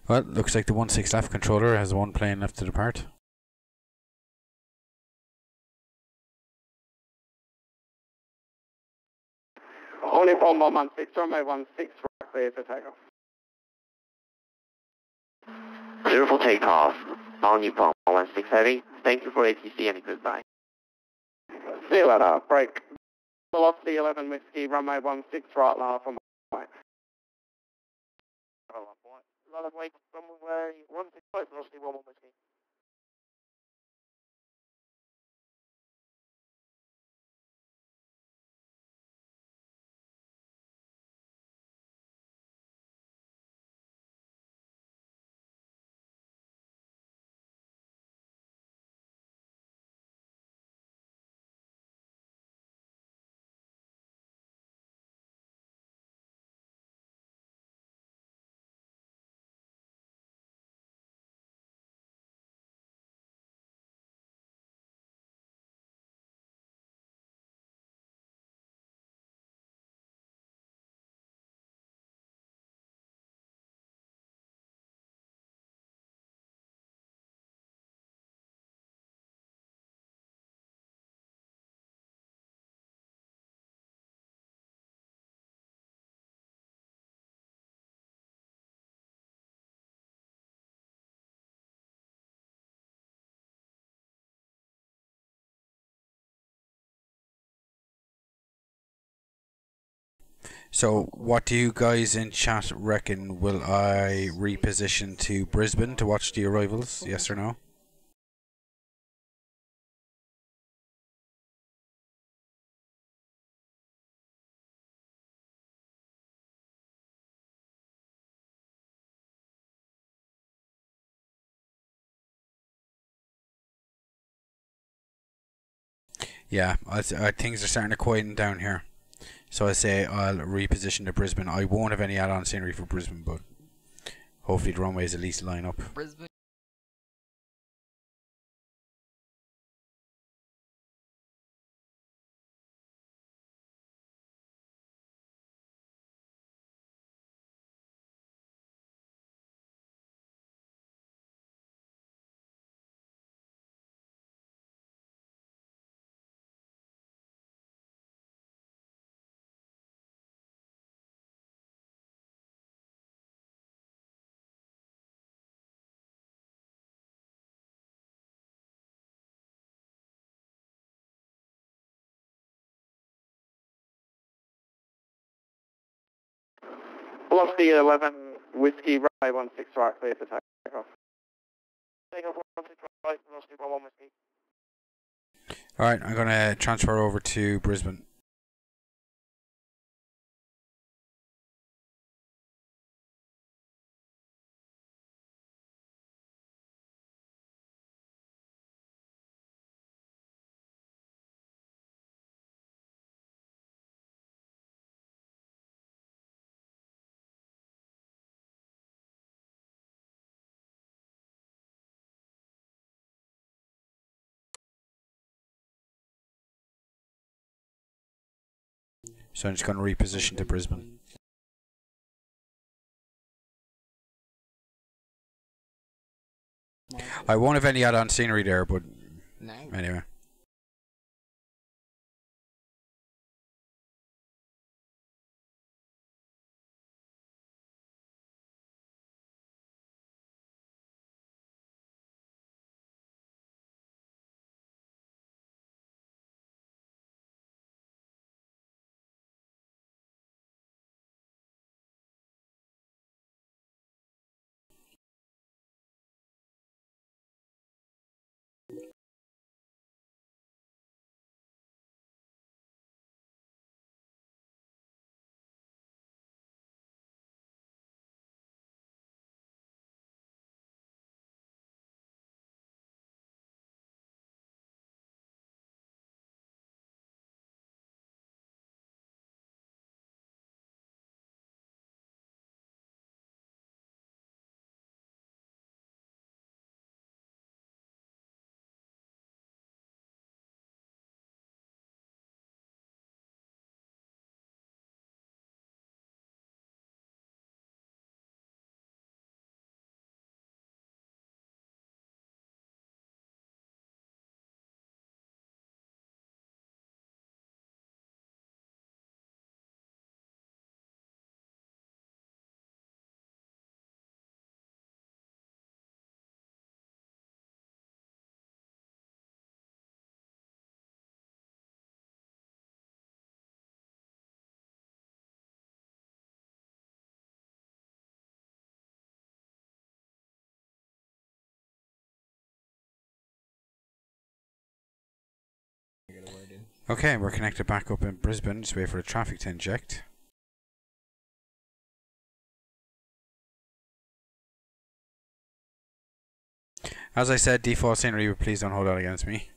Well, looks like the 16 left controller has one plane left to depart. Only from 116, runway 16 right, clear for takeoff. Clear for takeoff, Omni from 116 Heavy. Thank you for ATC and goodbye. See you later, break. Velocity 11 whiskey, runway 16 right, line up on my way. Runway 16 right, velocity 11 whiskey. So, what do you guys in chat reckon? Will I reposition to Brisbane to watch the arrivals? Yes or no? Yeah, things are starting to quieten down here. So I say I'll reposition to Brisbane. I won't have any add-on scenery for Brisbane, but hopefully the runways at least line up. Brisbane. Velocity 11, Whiskey, runway 16 right, clear for takeoff. Takeoff 16 right, velocity 11, Whiskey. Alright, I'm going to transfer over to Brisbane. So I'm just going to reposition to Brisbane. I won't have any add-on scenery there, but anyway. Okay, we're connected back up in Brisbane. Just wait for the traffic to inject. As I said, default scenery, but please don't hold out against me.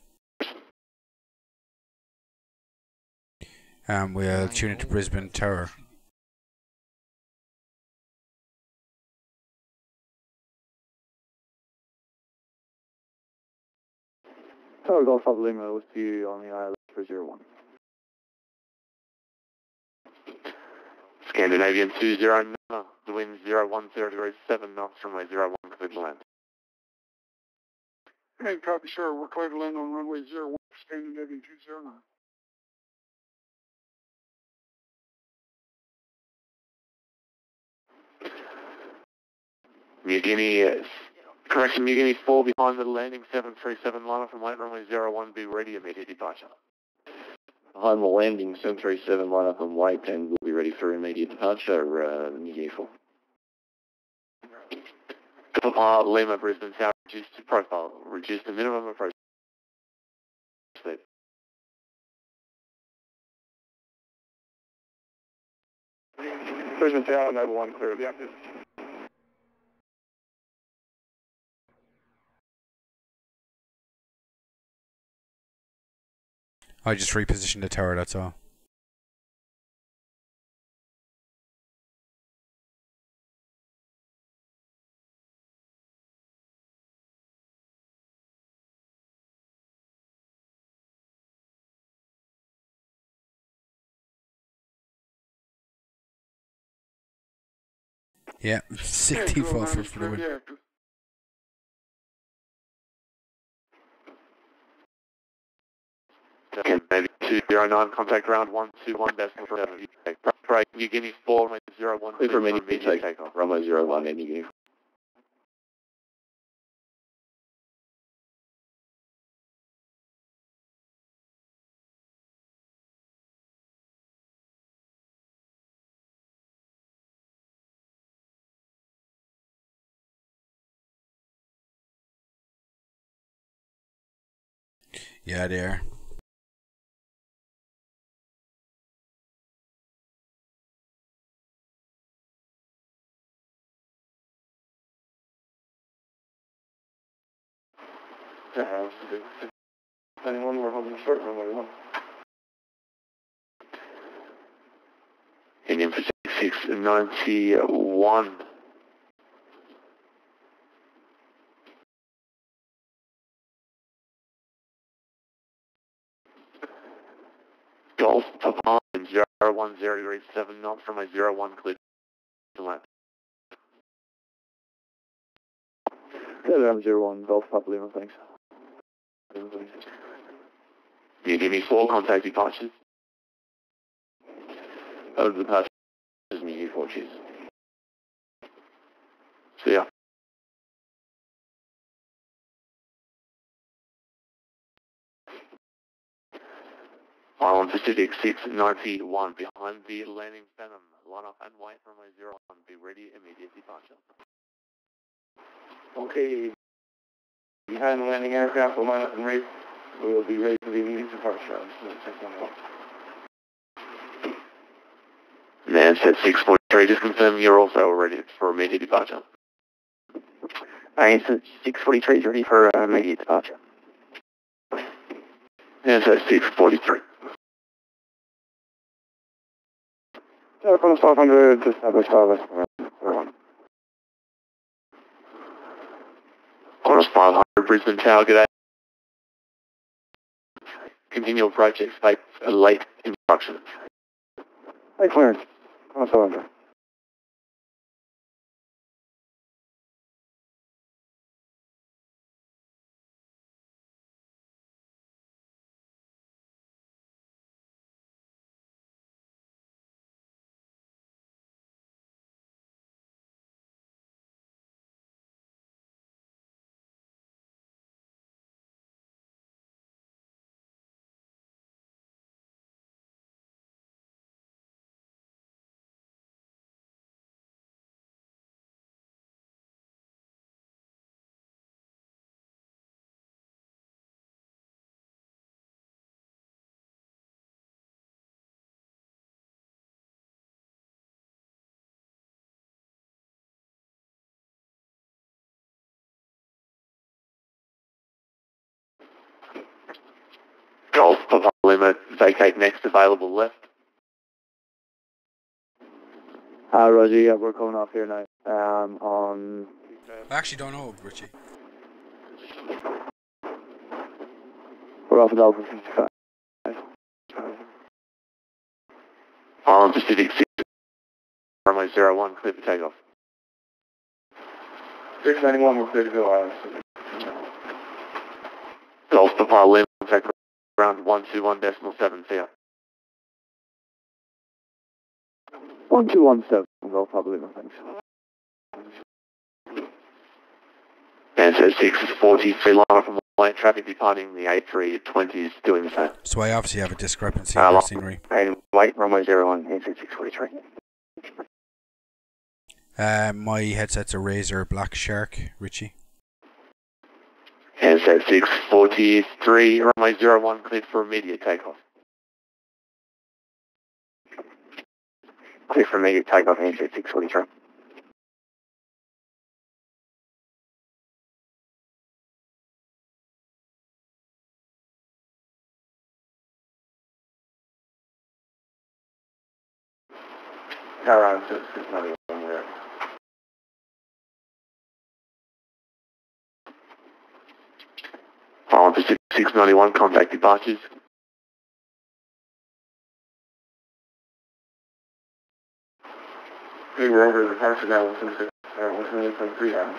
We'll tune into Brisbane Tower. Tower Golf Papa Lima with you on the ILS for 01. Scandinavian 209, the wind 010 degrees 7 knots, runway 01, clear to land. Hey, copy, sir. We're clear to land on runway 01, Scandinavian 209. New Guinea, correction, New Guinea 4 behind the landing 737 liner from late runway 01, be ready, immediate departure. Behind the landing, 737 line up on white and will be ready for immediate departure, New Year 4. Papa Lima Brisbane Tower, reduced to profile, reduce the minimum approach speed. Brisbane Tower, Noble 1, clear of the active. I just repositioned the tower, that's all. Yeah, 64 for the win. Okay, maybe 209, contact ground 121 decimal 7. Break, you give me 4, 01, Clear for immediate takeoff, runway 01, and New Year 4. Yeah, they are. Anyone, we're holding short runway 1. Indian for 6691. Golf Papa 010 degrees 7 knots from a 01 clear to land. Telegram 01, Golf Papa Lima, thanks. You give me 4 contact departures. Out of the departure, New Year 4, cheers. See ya. Island Pacific 691 behind the landing Phantom. Line up and wait for my 01. Be ready, immediate departure. Okay. Behind the landing aircraft will line up and raise. We will be ready for the immediate departure. Man said 643, just confirm you're also ready for immediate departure. Alright, so 643 is ready for immediate departure. Man said 643. Telephone 500 to establish service. Qantas 500, Brisbane Tower, g'day. Continue approach, expect a late instruction. Hey, clearance. Qantas 500. Golf Papa Lima, vacate next available left. Roger, yeah, we're coming off here now. On... I actually don't know, Richie. We're off at Alpha 55. Island Pacific 6, runway 01, clear for takeoff. 691, we're clear to go, Island. Golf Papa Lima, contact ground 121 decimal 7, see ya. 1217, Golf Papa Lima, thanks. Answer 643, line up from lane traffic departing the A320 is doing the same. So I obviously have a discrepancy in the scenery. Worldflight, runway 01, handset 643. My headset's a Razor Black Shark, Richie. Handset 643, runway 01, cleared for immediate takeoff. Clear for immediate takeoff, handset 643. Alright, so it's another one there. Following Pacific 691, contact departures. Over half an hour since it was only from 3 hours.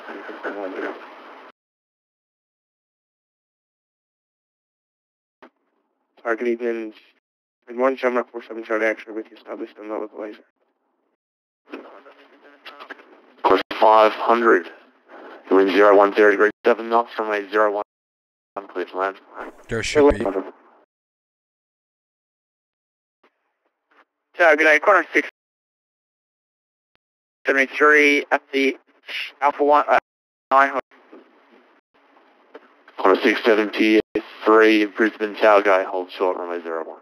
Target evenings. Good morning, Shamrock 47 Charlie X-ray with you established on that with the laser. Course 500. Wind 010 degrees 7 knots, runway 01, clear to land. There should be. Good night, corner 673 at the Alpha 1, 900. Corner 673, Brisbane Tower Guy, hold short, runway 01.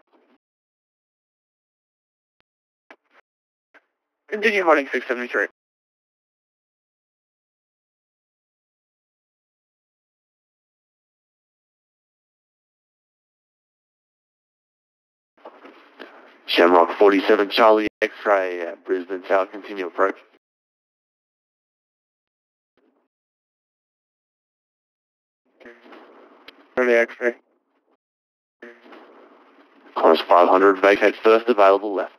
Continue holding 673. Shamrock 47 Charlie X-ray, Brisbane Tower, continue approach. Charlie X-ray. Course 500, vacate first available left.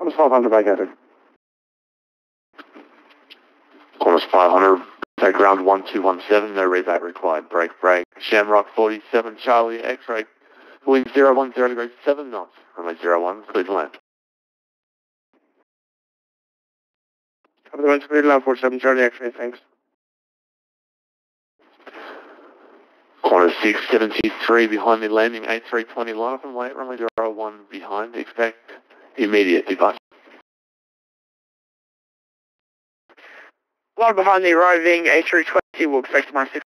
Almost 500 vacated. Corners 500, take ground 1217, no rebate required, break. Shamrock 47 Charlie X-ray, wind 010 degrees 7 knots, runway 01, clear to land. Cover the winds clear to land 47 Charlie X-ray, thanks. Corner 673 behind the landing, 8320 line up and wait, runway 01 behind, expect immediate departure. Line behind the arriving A320 will expect tomorrow 6.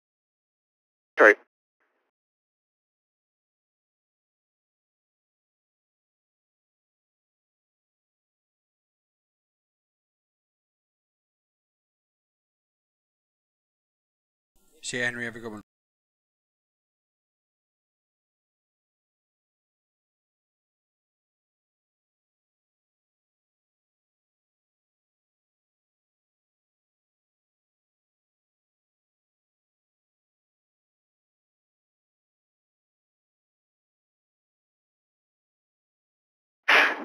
Sorry. See you, Henry, have a good one.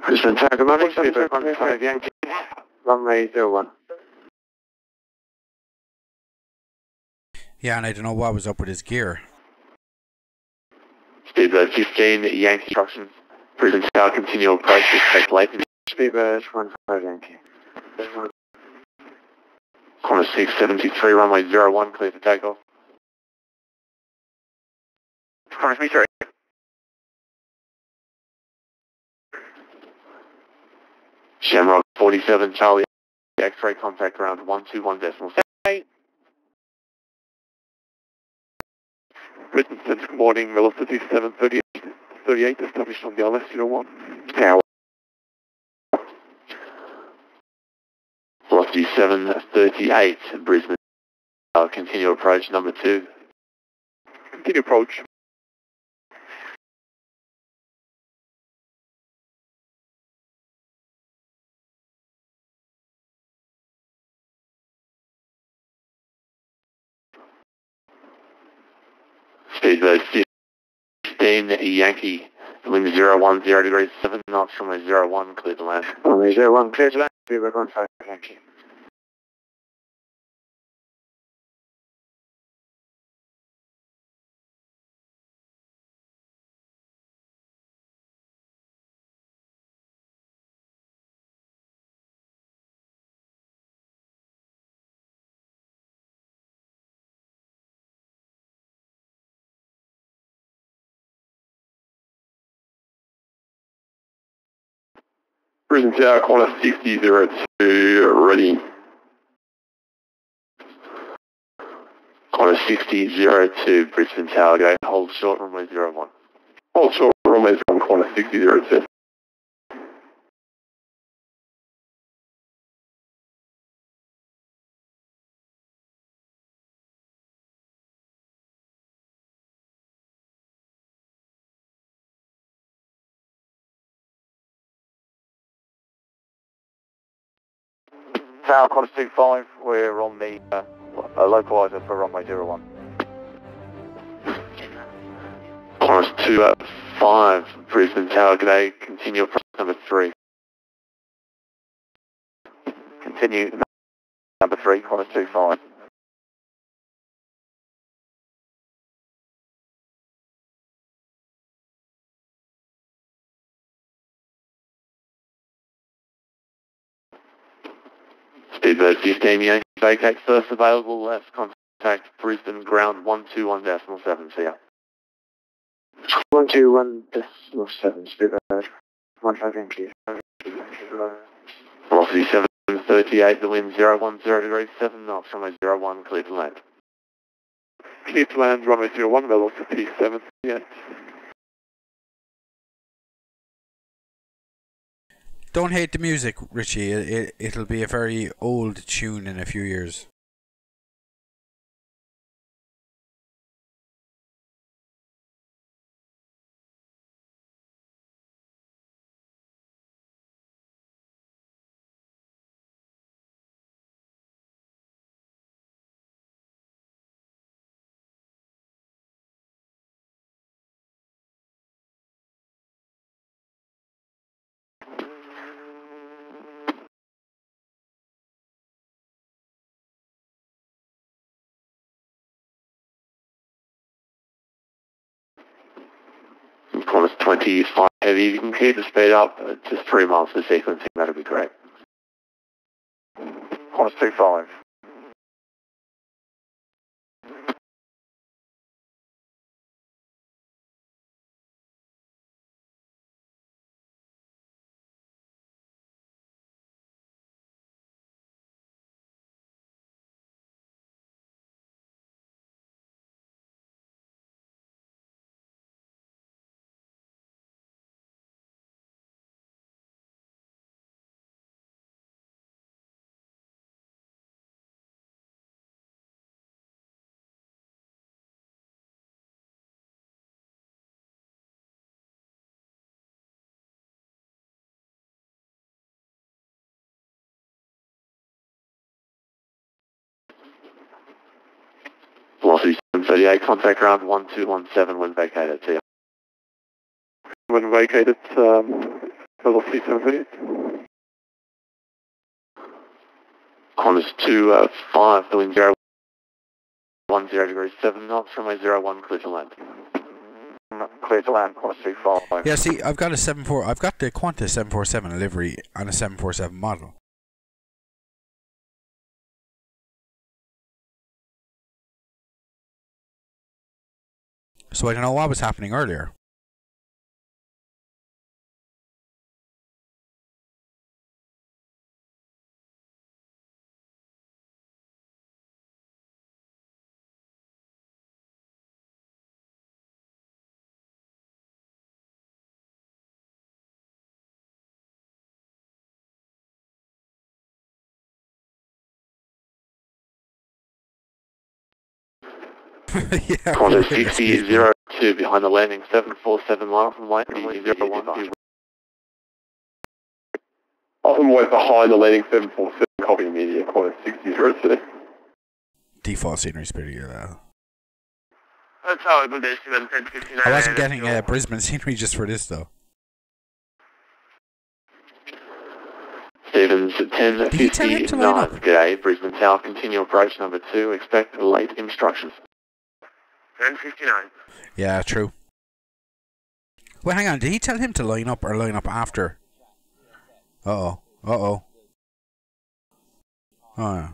Brisbane Tower, good morning. Yankee, runway 01. Yeah, and I don't know what was up with his gear. Speedbird 15, Yankee instructions. Brisbane Tower, continue approach, expect late. Speedbird 15 Yankee. Corner 673, runway 01, clear for takeoff. Corner 3. Shamrock 47 Charlie X-ray, contact ground 121.6. Brisbane Centre, good morning. Velocity 738, established on the LS01. Tower. Velocity 738, Brisbane Tower, continue approach number 2. Continue approach. Speedbird 15, Yankee, wind 010 degrees 7 knots, runway 01, clear to land. Runway 01, clear to land. Speedbird 15 Yankee. Brisbane Tower, corner 6002, ready. Corner 6002, Brisbane Tower, go. Hold short, runway 01. Hold short, runway 01, corner 6002. Tower, corner 25, we're on the localizer for runway 01. Corner 25, Brisbane Tower, g'day, continue approach number 3. Continue number 3, corner 25. Speedbird 15, Yankee vacate, first available, left contact Brisbane ground 121.7, see ya. 121.7, Speedbird. 15, please. Velocity 738, the wind 010 degrees, 7 knots, runway 01, clear to land. Clear to land, runway 01, velocity 738. Don't hate the music, Richie. It'll be a very old tune in a few years. Corners 25 heavy, if you can keep the speed up, just 3 miles per sequencing, that'd be great. Corners 25. Velocity 738, contact ground 1217 when vacated, see ya. When vacated, velocity 738. Corners 25, the wind 010 degrees, 7 knots, runway 01, clear to land. Clear to land, corners 25. Yeah, see, I've got the Qantas 747 livery and a 747 model. So I don't know what was happening earlier. Yeah. Corners 6002 behind the landing, 747 miles from white, runway 01. Often way behind the landing 747, copy immediate, corner 6002. Default scenery speed. That's how I put this, 1059. I wasn't getting Brisbane scenery just for this though. Stevens at Did he tell him to line 10:59. up? G'day, Brisbane Tower, continue approach number 2, expect late instructions. 10:59. Yeah, true. Well, hang on. Did he tell him to line up or line up after? Uh-oh. Uh-oh. Oh, yeah.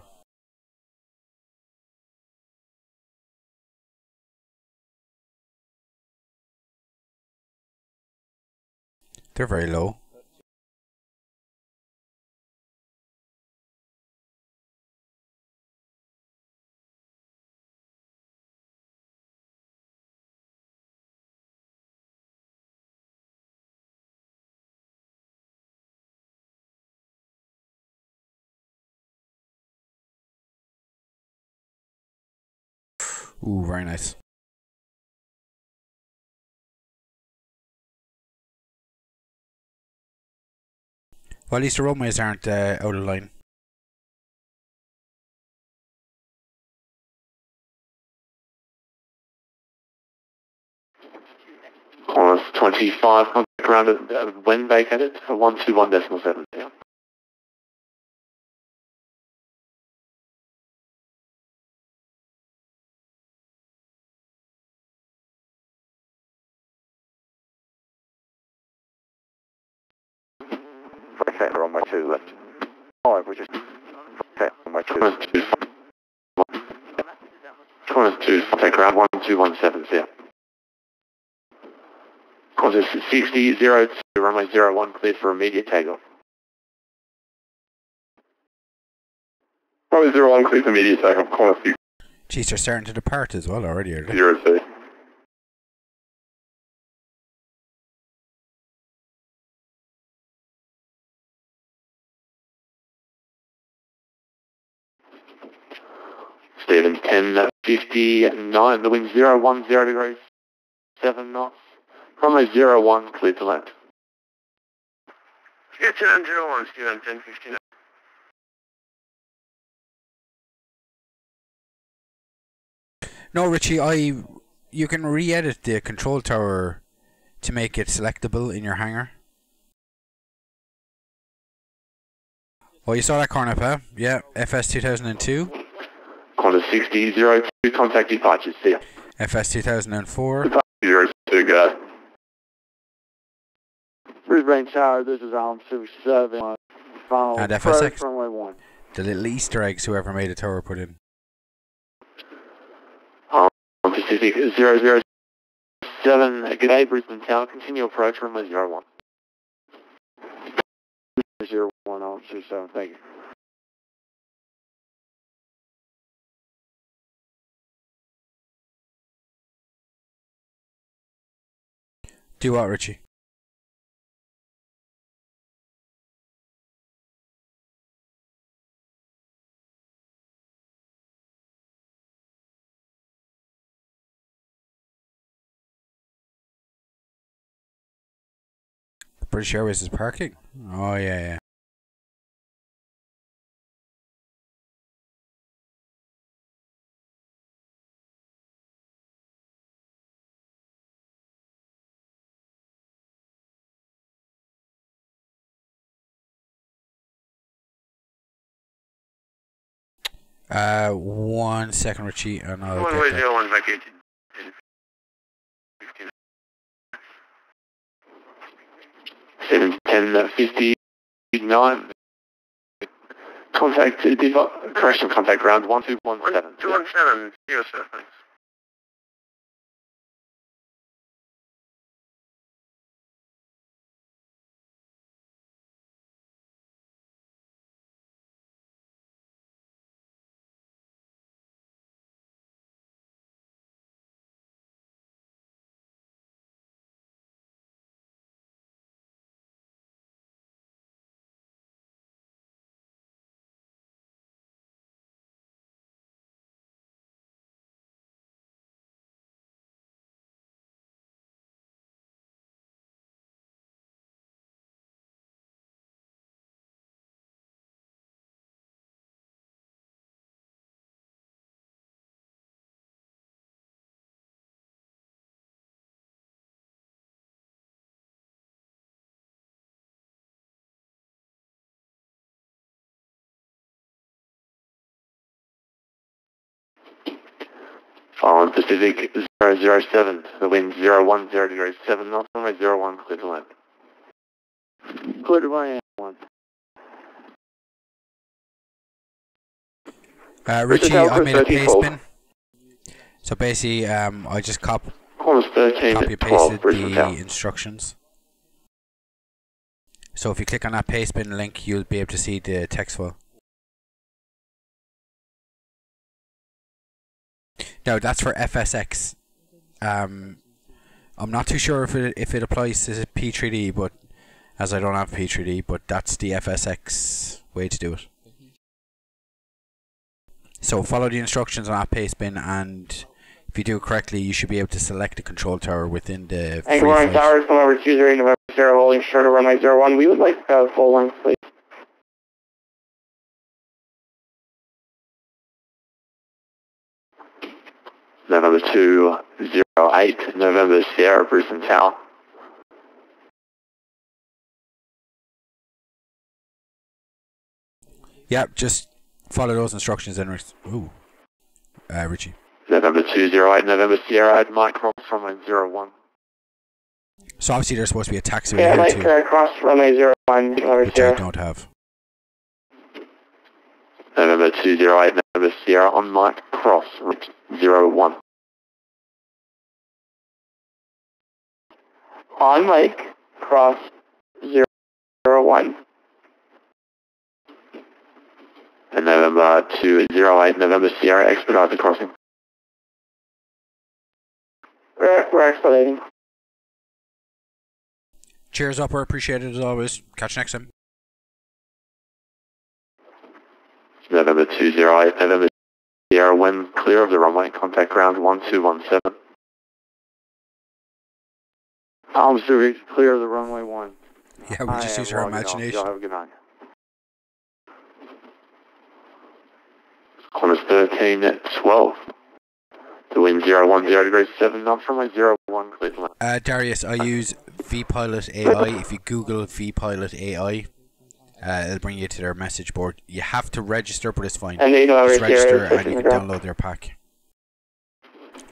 They're very low. Ooh, very nice. Well, at least the runways aren't out of line. Qantas 25, contact ground when vacated, 121.7. Yeah. Okay, runway 2 left. Oh, we're just... Okay, runway 2. Qantas 2, contact ground 1217, yeah. Qantas 6002, runway 01, cleared for immediate takeoff. Runway 01, cleared for immediate takeoff, Qantas 60. Jeez, they're starting to depart as well already, are they? 02. Stephen 1059, the wind 010 degrees, 7 knots. Runway 01, cleared to land. Stephen 01, Stephen 1059. No, Richie, you can re-edit the control tower to make it selectable in your hangar. Oh, you saw that corner, huh? Yeah, FS 2002. Qantas 6002, contact departures, see ya. FS 2004. 02, go. Brisbane Tower, this is Allen 27. Final And approach, FSX. runway 1. The little Easter eggs whoever made a tower put in. Pacific 007, good day, Brisbane Tower, continue approach, runway 01. 01, Allen 27, thank you. Do what, Richie? British Airways is parking? Oh, yeah, yeah. One second, Richie, and I'll Runway get that. 01 vacated. 71059. Contact, correction, contact ground 1217. 217, yes sir, thanks. Following Pacific 007, the wind 010 degrees, 7 knots, runway 01, clear to land. Clear to land 1. Richie, I made a paste bin. So basically, I just copy Qantas 13, pasted 12, Brisbane the Tower. instructions. So if you click on that paste bin link, you'll be able to see the text file. No, that's for FSX. I'm not too sure if it applies to P3D, but as I don't have P3D, but that's the FSX way to do it. So follow the instructions on that paste bin and If you do it correctly, you should be able to select the control tower within the free And good morning, flight. towers, come over 20 November Sierra, holding short of runway 01. We would like to have full length, please. November 208, November Sierra, Brisbane Tower. Yeah, just follow those instructions then, Richie. November 208, November Sierra, Mike Cross, runway 01. So obviously there's supposed to be a taxiway Yeah, here Mike, too, cross runway 01, November which I Sierra. don't have. November 208, November Sierra, on Mike Cross, 01. On Mike, cross 01. And November 208, November Sierra, expedite the crossing. We're expediting. Cheers, Upper. Appreciate it as always. Catch you next time. November 208, November Sierra, when clear of the runway, contact ground 1217. Observer, clear of the runway 1. Yeah, we just use our imagination. Y'all have a good night. Qantas 13 at 12. The wind 010 degrees 7 knots from my 01 Cleveland. Darius, I use vPilot AI. If you Google vPilot AI, it'll bring you to their message board. You have to register, but it's fine. And you know, Just register Sierra, and you can download their pack.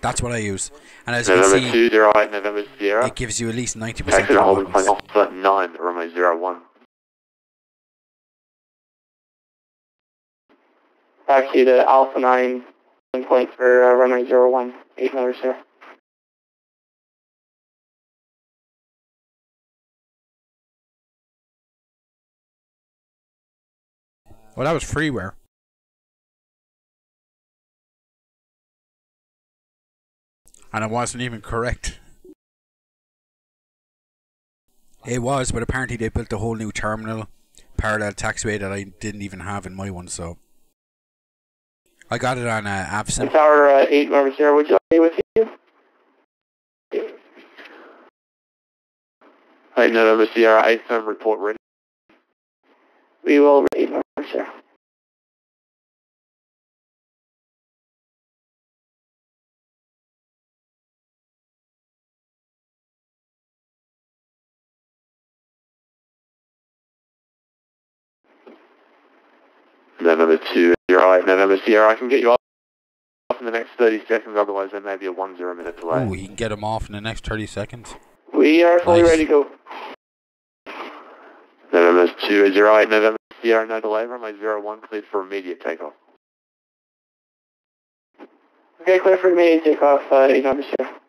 That's what I use. And as you November can see, 208, November Sierra. it gives you at least 90% Taxi to holding of plane the Alpha 9, runway 01. Taxi to Alpha 9, point for runway 01, 8 November Sierra. Well, that was freeware. And it wasn't even correct. It was, but apparently they built a whole new terminal, parallel taxiway that I didn't even have in my one, so. I got it on VATSIM. Tower 8 November Sierra, would you like me with you? 8 November Sierra, 8 firm report ready. We will 8 November Sierra. November 208, November Sierra. I can get you off in the next 30 seconds, otherwise there may be a 10 minute delay. Oh, you can get them off in the next 30 seconds. We are fully Nice. ready to go. November 208, November Sierra, no delay. Runway 01 cleared for immediate takeoff. Okay, clear for immediate takeoff, 8 November Sierra.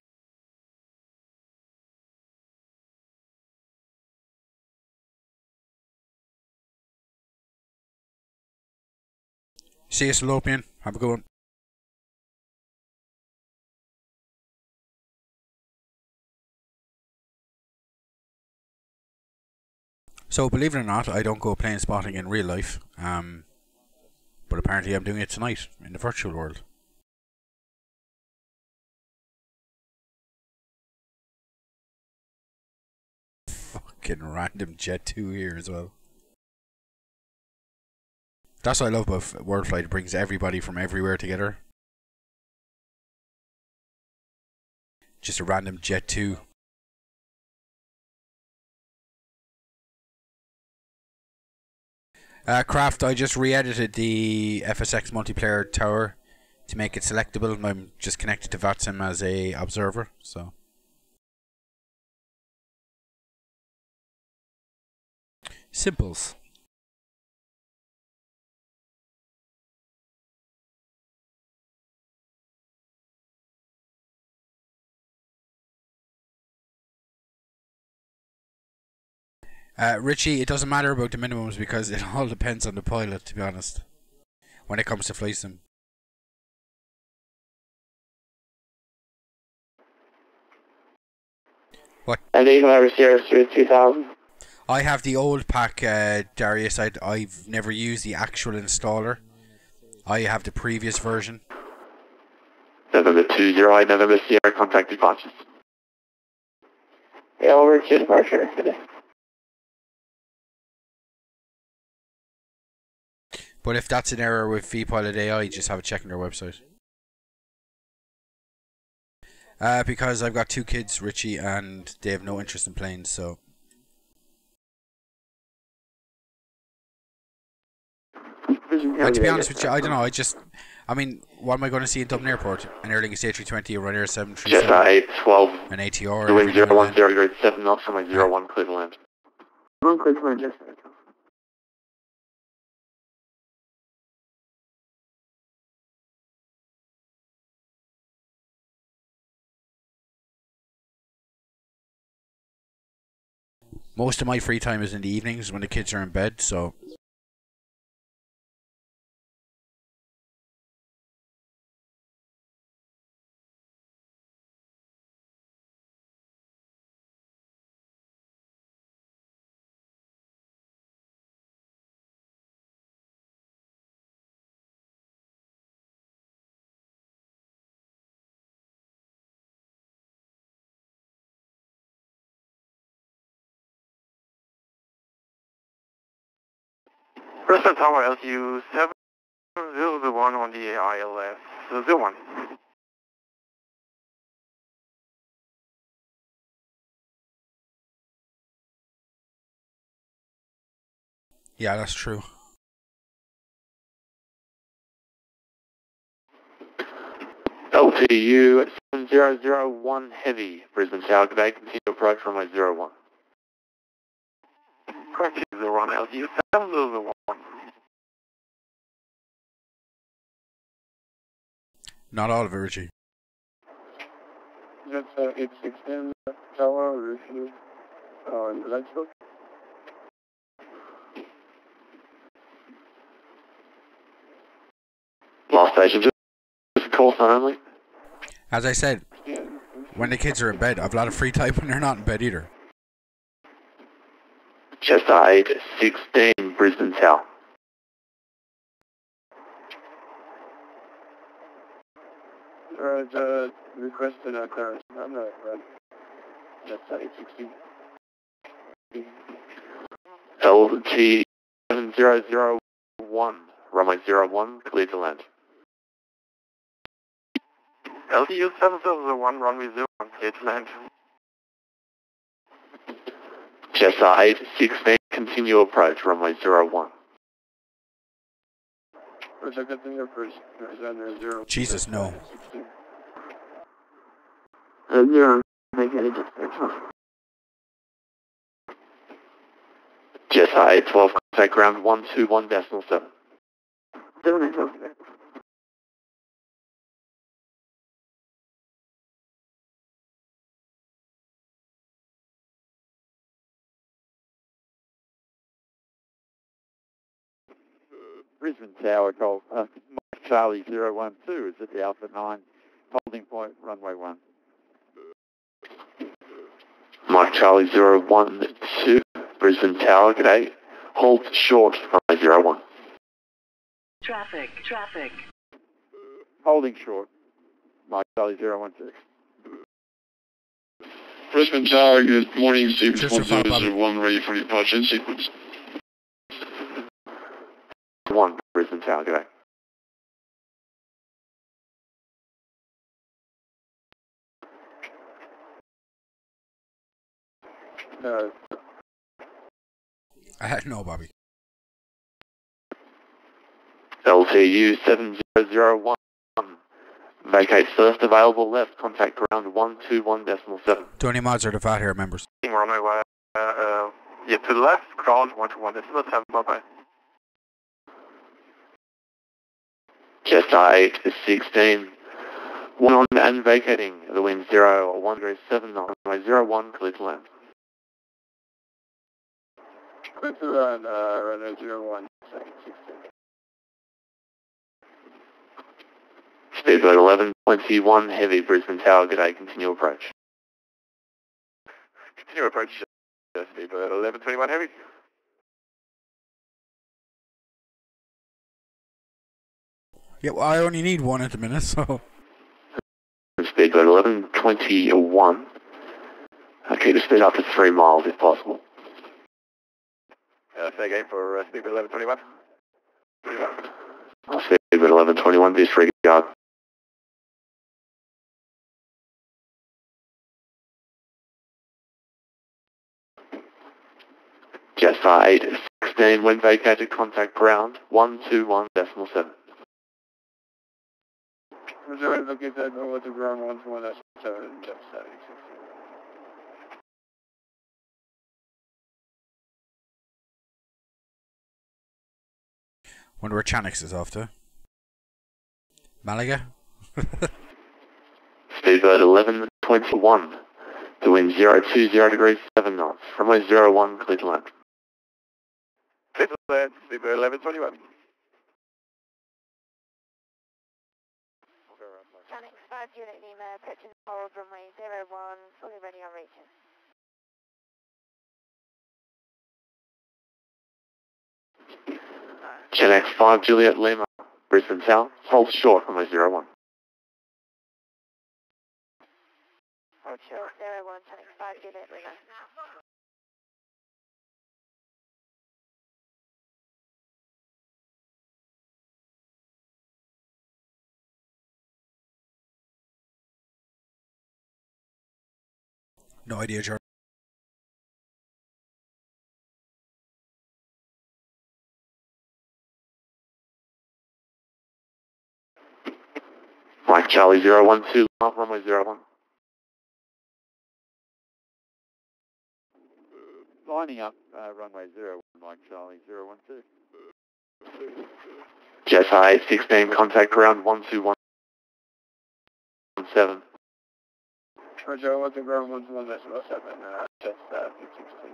See you, Salopian. Have a good one. So, believe it or not, I don't go plane spotting in real life. But apparently I'm doing it tonight in the virtual world. Fucking random Jet 2 here as well. That's what I love about Worldflight. It brings everybody from everywhere together. Just a random Jet 2. Craft, I just re-edited the FSX multiplayer tower to make it selectable, and I'm just connected to VATSIM as a observer, so. Simples. Richie, it doesn't matter about the minimums because it all depends on the pilot, to be honest, when it comes to flight sim. What? And 8 November Sierra through 2000. I have the old pack, Darius. I've never used the actual installer. I have the previous version. November 208, November Sierra, contact departures. Yeah, over to departure today. But if that's an error with VPilot AI, just have a check on their website. Because I've got two kids, Richie, and they have no interest in planes, so... And to be honest with you, I don't know, I mean, what am I going to see in Dublin Airport? An Aer Lingus A320, a Ryanair 737, Jet 812, an ATR, doing every now and then. 010, 7 knots, runway 01, clear to land. One quick one, just Most of my free time is in the evenings when the kids are in bed, so... President Tower LTU 701 on the ILS 01. Yeah, that's true. LTU 7001 Heavy, Brisbane Tower, good day, continue approach runway 01. Correct, 01 LTU 701. Not all of it, Richie. That's 8610 Tower, Richie, in the light hook. Last station, just call sign only. As I said, when the kids are in bed, I've a lot of free time when they're not in bed either. Chester 816, Brisbane Tower. Requested a car. I'm not right. That's 816. LT 7001, runway 01, clear to land. LTU 701, runway 01, clear to land. Chester 816, continue approach, runway 01. Jesus, no. 0, make it just Chester 812, contact ground 121.7. 7. Brisbane Tower, Golf, Mike Charlie 012 is at the Alpha 9, holding point, runway 1. Mike Charlie 012, Brisbane Tower, good day. Hold short, runway 01. Traffic. Holding short, Mike Charlie 012. Brisbane Tower, good morning, Just a follow-up. 7001, ready for departure in sequence. 1, Brisbane Tower, good day. No, Bobby. LTU 7001, vacate first available left, contact ground 121.7. Tony Mods are the VAT here members. Runway, yeah, to the left, ground 121.7, bye-bye. Chester 816, 1 on and vacating, the wind 010.7 knots, runway 01, clear to land. Quick to run, runway 01, second 16. Speedbird 1121, heavy, Brisbane Tower, good day, continue approach. Continue approach, Speedbird 1121 heavy. Yeah, well, I only need one at the minute, so... Speedbird 1121. Keep the speed up to 3 miles if possible. Say again for Speedbird 1121. Speedbird 1121, disregard. YSSY 816, when vacated, contact ground 121.7. Missouri located over to ground 121.7. Wonder where Chanix is after. Malaga? Speedbird 1121. The wind 020 degrees 7 knots. Runway 01, clear to land. Speedbird 1121. Chanix 5 Unit Lima, approaching hold runway 01, fully ready on reaching. Chanix 5 Juliet Lima, Brisbane Town, hold short, runway 01. Hold short 01, Chanix 5 Juliet Lima. No idea, George. Mike Charlie 012, runway 01. Lining up runway 01, Mike Charlie 012. YSSY 816, contact ground 121.7. Roger, over to ground 121.7. Just 1516.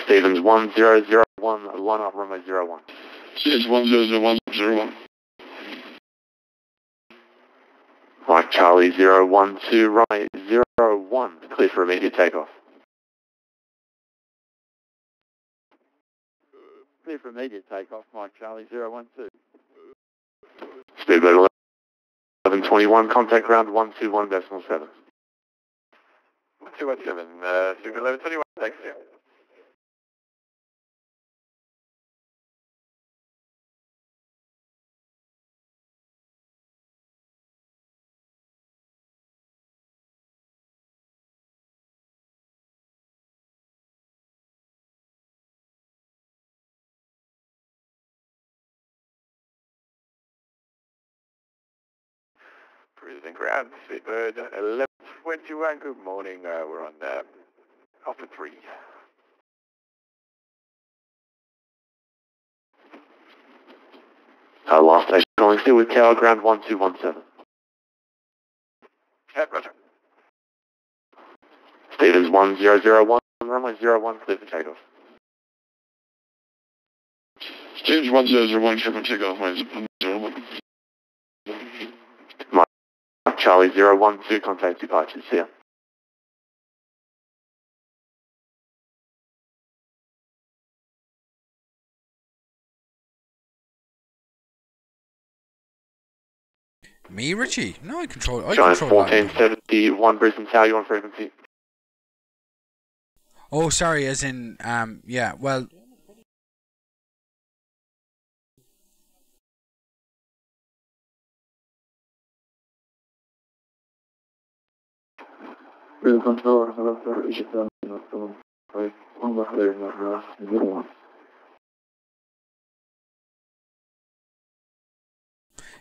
Stevens 1001, line up runway 01. Stevens 100101. Mike Charlie 012, runway 01, clear for immediate takeoff. Clear for immediate takeoff, Mike Charlie 012. Speedbird 1121, contact ground 121.7. 217, Speedbird 1121, thanks. Cruising ground, Speedbird 1121, good morning, we're on Alpha 3. Last station calling still with tower ground 1217. Roger. Stevens 1001, runway 01, clear for takeoff. Stevens 1001, clear for takeoff, runway 01. Mike Charlie 012, contact departures here. Me, Richie? No, I control Giant that. 1471, Brisbane Tower, you on frequency? Oh, sorry, as in, yeah, well... Real control, hello, sir. Egypt,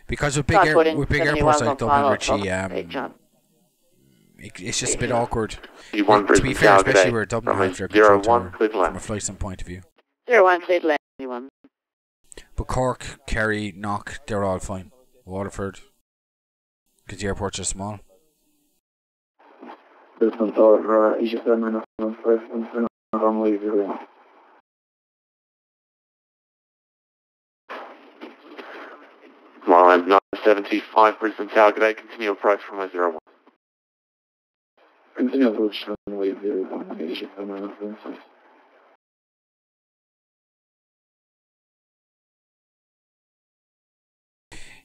Because with big airports like Dublin, Richie, it's just a bit awkward. To be fair, especially where Dublin have their control tower from a flight sim point of view. 01, cleared land, anyone. But Cork, Kerry, Knock, they're all fine. Waterford, because the airports are small. Real control, Egypt, Milan 975, Brisbane Tower, good day, continue approach from 01. Continue approach runway 01, Asia America.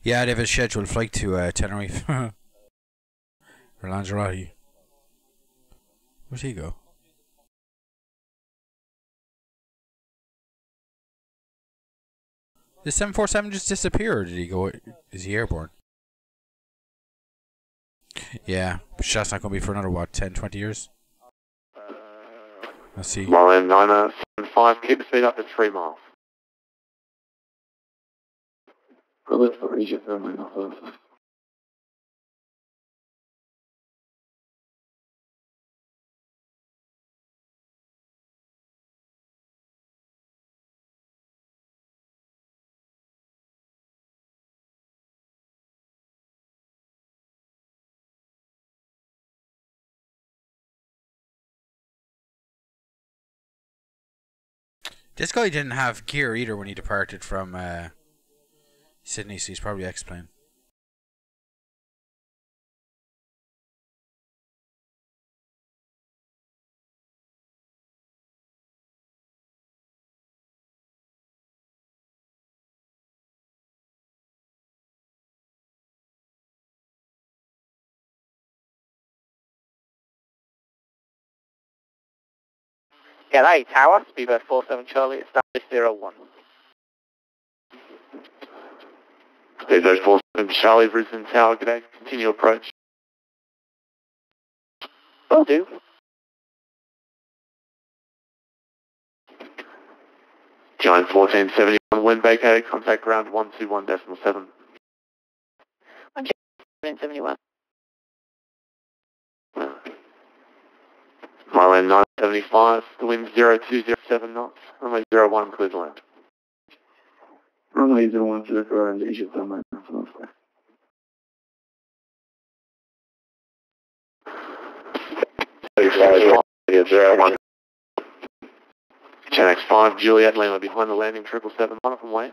Yeah, they have a scheduled flight to Tenerife. Or Lanzarote. Where'd he go? Did 747 just disappear, or did he go? Is he airborne? Yeah, but that's not going to be for another, what, 10, 20 years? Let's see. Milan 975, keep the speed up to 3 miles. Robert for Asia America. This guy didn't have gear either when he departed from Sydney, so he's probably X-plane. Yeah, hey, Tower, Speedbird 47 Charlie, establish 01. Speedbird 47 Charlie, Brisbane Tower, good day. Continue approach. Will do. Giant 1471, wind vacated, contact ground 121.7. I'm 71. Milan 975, the wind 0207 knots, runway 01, clear to land. Runway 01 to the ground, Asia America. Channel 5, Juliet Lima behind the landing 777 on from way.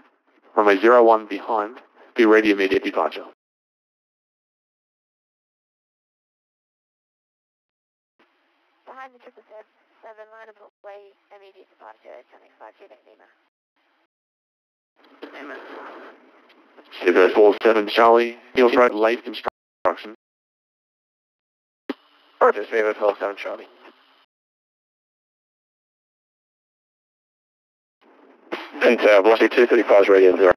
Runway 01 behind, be ready immediate departure. Behind the 777, line of way, immediate departure, Channel 5, Juliet Lima. Amen. Speedbird 47 Charlie, Hills Road, late construction. Roger, Speedbird 47 Charlie. And velocity 235 is ready at 0.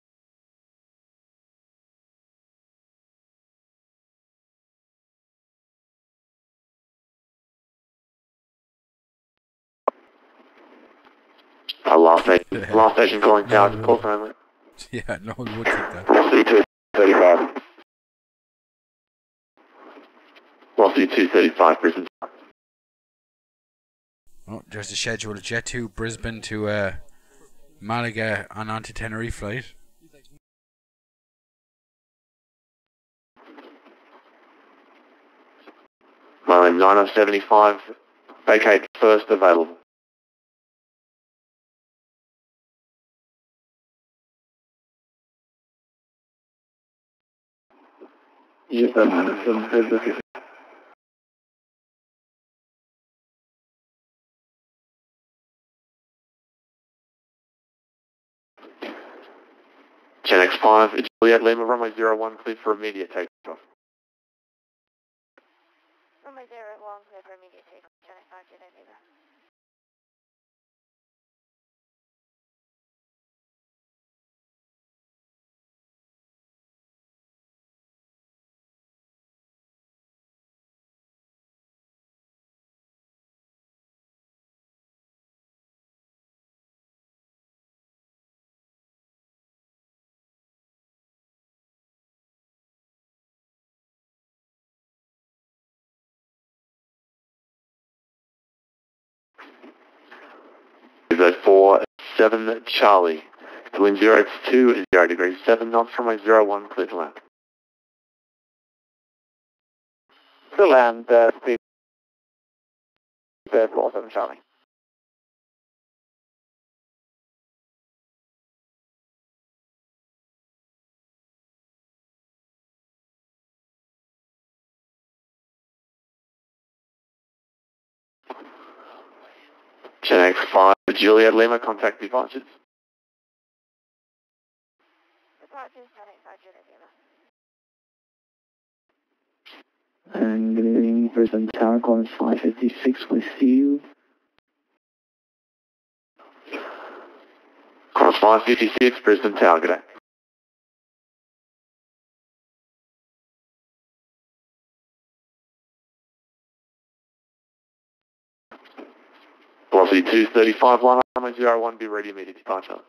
Last station calling tower, call for only. Yeah, no one would think that. Velocity 235. Velocity 235, Brisbane. Oh, there's a scheduled jet to Brisbane to Malaga and on to Tenerife flight. Milan 975, vacate first available. Asia America. Gen X5, Juliet Lima, runway 01, clear for immediate takeoff. Runway 01, clear for immediate takeoff, Channel 5, Juliet Lima. Speedbird 47 Charlie, the wind 0 to 2 is 0 degrees 7 knots, runway 01, clear to land. To land, Speedbird 47 Charlie. Gen X5, Juliet Lima, contact departures. Departures, Gen X5, Juliet Lima. And good evening, Brisbane Tower, Corners 556 with you. Corners 556, Brisbane Tower, good day. Velocity 235, line runway 01, be ready immediate departure.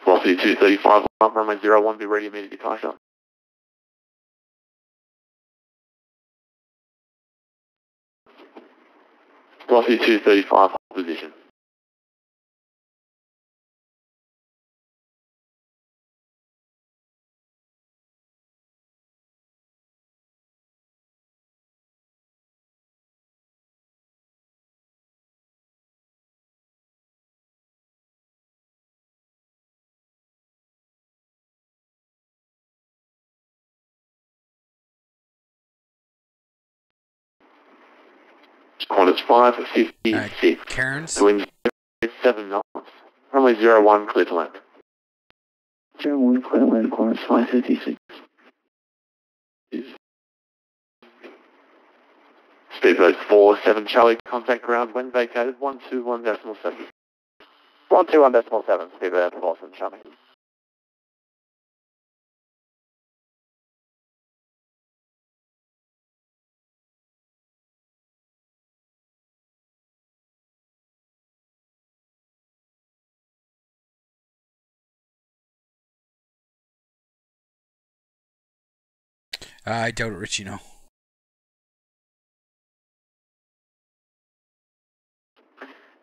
Velocity 235, line runway 01, be ready immediate departure. Velocity 235, hold position. Corners 556. Cairns? Wind 7 knots. Runway 01, clear to land. 01, clear to land, Corners 556. Speedboat 47 Charlie, contact ground when vacated, 121.7. 121.7, speedboat 47 Charlie. I doubt it, Richie, no.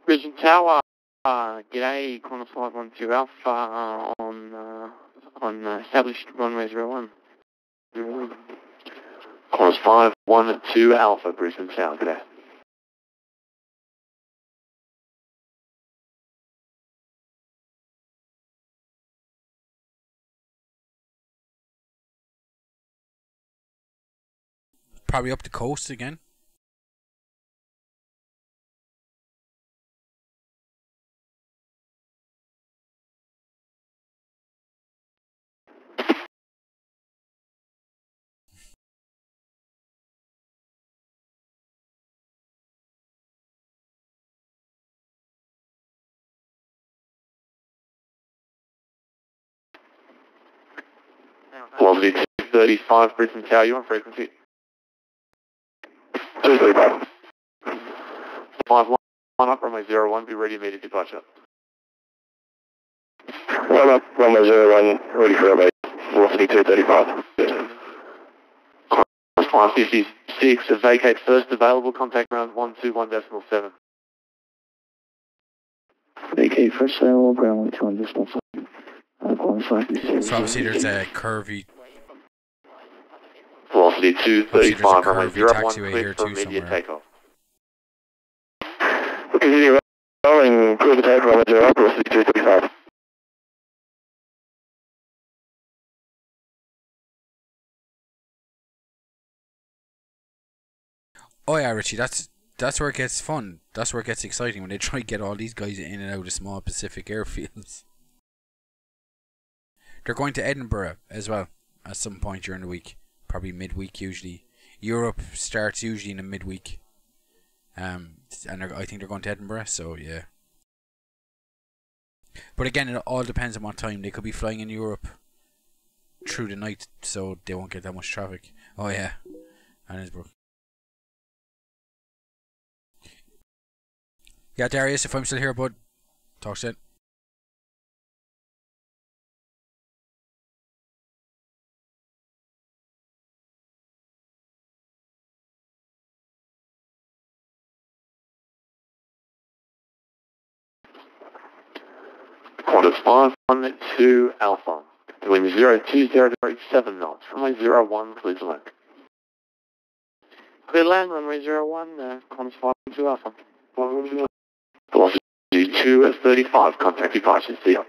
Brisbane Tower, g'day, Corner 512 Alpha on established runway 01. Corners 512 Alpha, Brisbane Tower, good day. Probably up the coast again. Velocity 235, Brisbane Tower, you on frequency? 235. 5 line up, runway 01, be ready immediate departure. Run up, runway 01, ready for base. Velocity 235. Corners 556, vacate first available, contact ground 121.7. Vacate first available, ground 121.7. Corners 556. So obviously there's a curvy... Velocity 235, runway 01, taxiway clear here for too immediate somewhere. takeoff. Continue rolling, clear the take, runway 01, velocity 235. Oh yeah, Richie, that's where it gets fun. That's where it gets exciting, when they try to get all these guys in and out of small Pacific airfields. They're going to Edinburgh as well at some point during the week. Probably midweek usually. Europe starts usually in the midweek. And I think they're going to Edinburgh, so yeah. But again, it all depends on what time. They could be flying in Europe through the night, so they won't get that much traffic. Oh yeah, Annesbrook. Yeah, Darius, if I'm still here, bud, talk shit. Corners 512 Alpha. Wind 020.7 knots. Runway 01, clear to land. Clear land, runway 01, Corners 512 Alpha. Velocity 2 at 35, contact departure, see ya.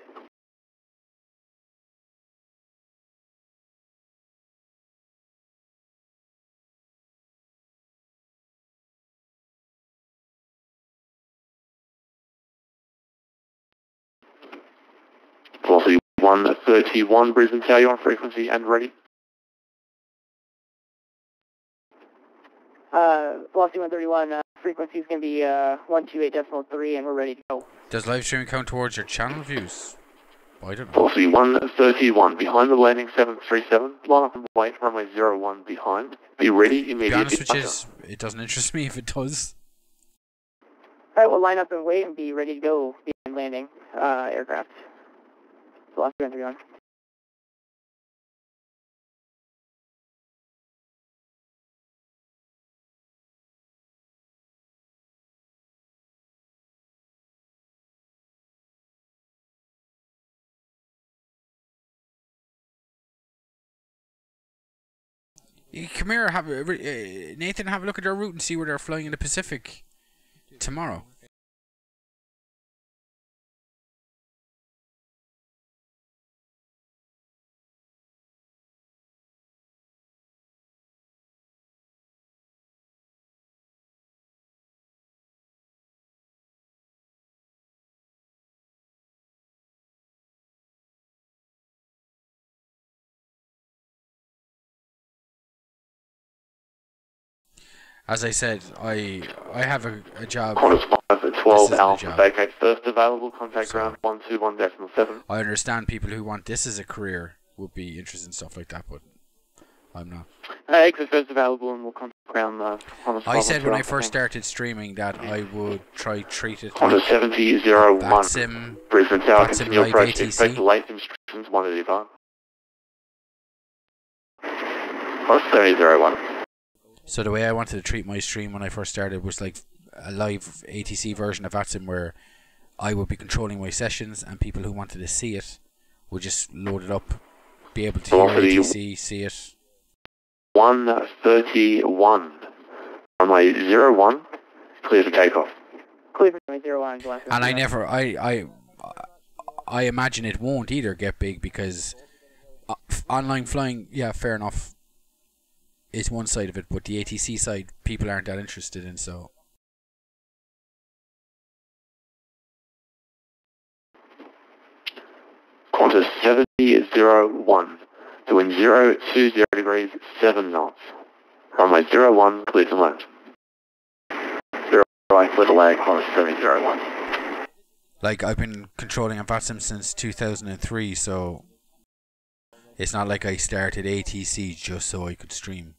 Velocity 131, Brisbane Tower, you're on frequency and ready. Velocity 131, frequency is going to be 128.3, and we're ready to go. Does live streaming count towards your channel views? I don't know. Velocity 131, behind the landing 737, line up and wait, runway 01 behind. Be ready immediately. To be honest with you, it doesn't interest me if it does. Alright, we'll line up and wait and be ready to go behind landing aircraft. Velocity 131. Come here, Nathan, have a look at their route and see where they're flying in the Pacific tomorrow. As I said, I have a job. Qantas 5 at 12, Alpha vacate first available, contact ground 121.7. I understand people who want this as a career would be interested in stuff like that, but I'm not. Exit first available and we'll contact ground Qantas 5. I said when I first started streaming that I would try treat it Qantas like 7001, VATSIM, Brisbane Tower, VATSIM continue live approach, ATC. expect late instructions 1 at a time. Qantas 7001. So the way I wanted to treat my stream when I first started was like a live ATC version of VATSIM where I would be controlling my sessions and people who wanted to see it would just load it up, be able to hear ATC, see it. 131. Runway 01, clear for takeoff. Clear for runway 01. And I imagine it won't either get big because online flying, yeah, fair enough, is one side of it, but the ATC side people aren't that interested in, so. Qantas 7001, to wind 020 degrees, 7 knots. Runway 01, clear to land. 0 clear to land, Qantas 7001. Like, I've been controlling a VATSIM since 2003, so it's not like I started ATC just so I could stream.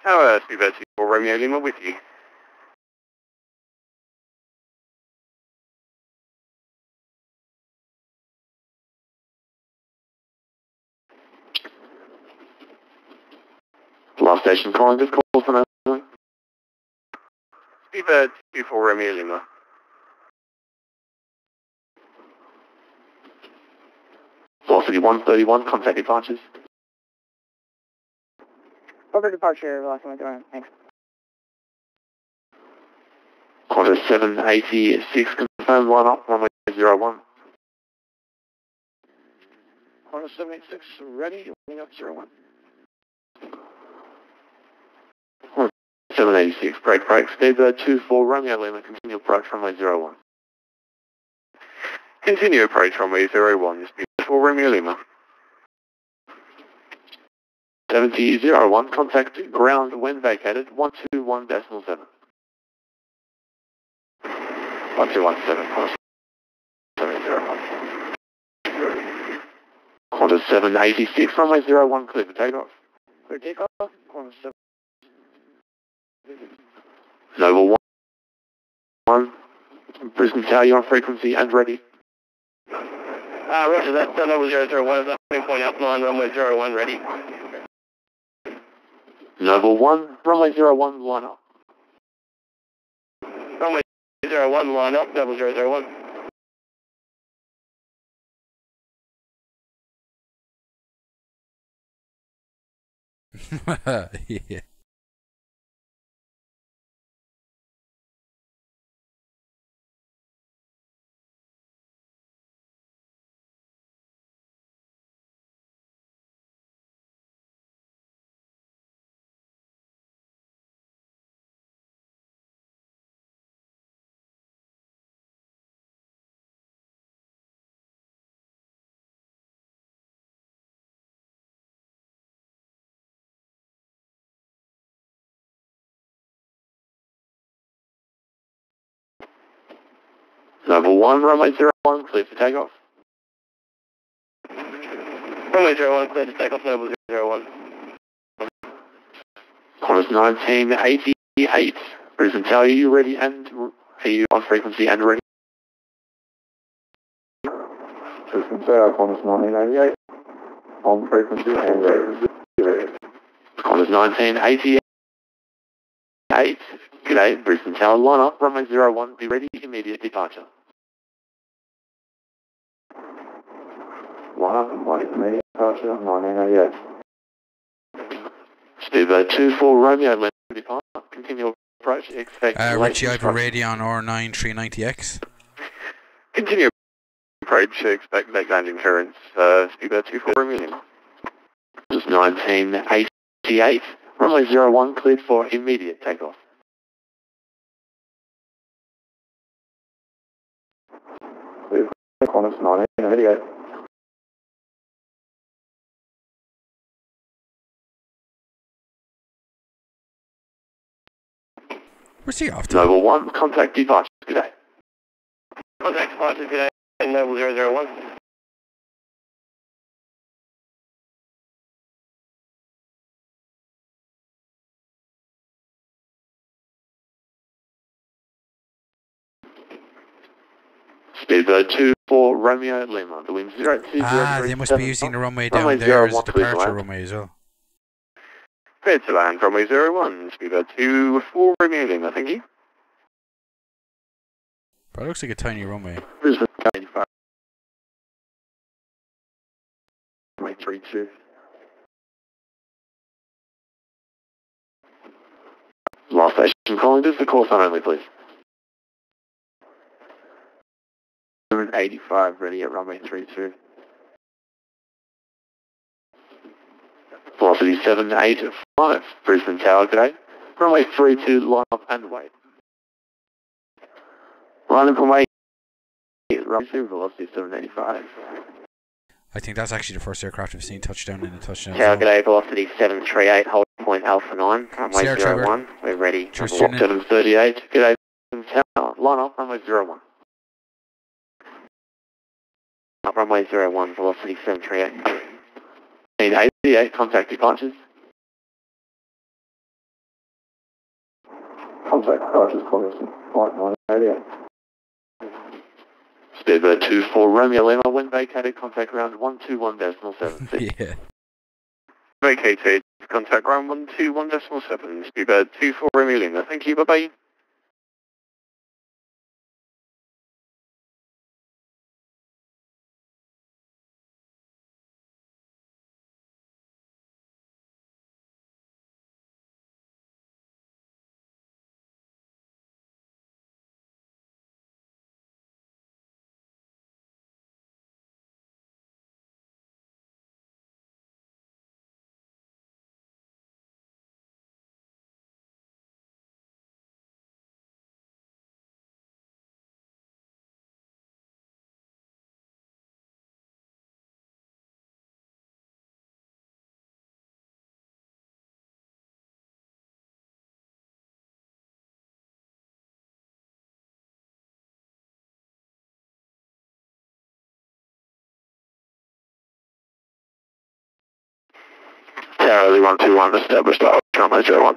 Tower, VATSIM for Romeo Lima with you. Last station calling, just call for now. VATSIM for Romeo Lima. Velocity 131, contact departures. Over departure, velocity 131. Thanks. Qantas 786, confirm line up, runway 01. Qantas 786, ready, wing up 01. 786, break, speed 24, Romeo Lima, continue approach, runway 01. Continue approach runway 01, speed 4 Romeo Lima. 7001, contact ground when vacated, 121.7. 1217, Qantas 701. Qantas 786, runway 01, clear for takeoff. Clear takeoff, Qantas 7. Noble 1, Brisbane Tower, you're on frequency and ready. Roger that, Noble 001 is up, point up, line runway 01, ready. Noble 1, runway 01, line up. Runway 01, line up, Noble 001. Yeah. Number 1, runway 01, clear for takeoff. Runway 01, clear to take off, Noble 01. Qantas 1988. Brisbane Tower, are you ready and are you on frequency and ready? Brisbane Tower, Qantas 1988. On frequency and ready. Qantas 1988. G'day, Brisbane Tower, line up, runway 01, be ready, immediate departure. Line up and wait, immediate departure, 1988. Speedbird 24 Romeo, left depart, continue approach, expect Richie, I have a radio on R9390X. Continue approach, expect make landing clearance, Speedbird 24 Romeo. This is 1988, runway 01, cleared for immediate takeoff. Qantas 1988. Where's he off to? Noble 1, contact departure, g'day. Contact departure, g'day, Noble 001. Speedbird 24 Romeo Lima, the wind 0203. They must be using the runway down there as a departure runway as well. Clear to land, runway 01, Speedbird 24 Romeo Lima, thank you. But it looks like a tiny runway. Brisbane 85. Runway 32. Last station calling, this is the call sign only, please. 85, ready at runway 32. Velocity 785, Brisbane Tower, g'day. Runway 32, line up and wait. Line up and wait. Runway 2, velocity 785. I think that's actually the first aircraft I've seen touchdown in a touchdown Tower, zone. g'day, velocity 738, hold point Alpha 9, runway Sierra Trevor. 01, we're ready. Cheers, Walk Tuna. 738, g'day, Brisbane Tower, line up, runway 01. Up runway 01, velocity 738. 88, contact departures. Contact departures, Qantas Flight 1988. Speedbird 24 Romeo Lima, when vacated, contact ground 121.76. Yeah. Vacated, contact ground 121.7, Speedbird 24 Romeo Lima, thank you, bye-bye. Charlie 121, established out, runway 01.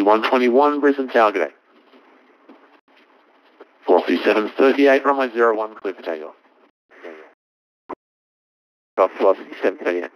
121, Brisbane Tower, g'day. Velocity 738, runway 01, clear for takeoff. Got velocity 738.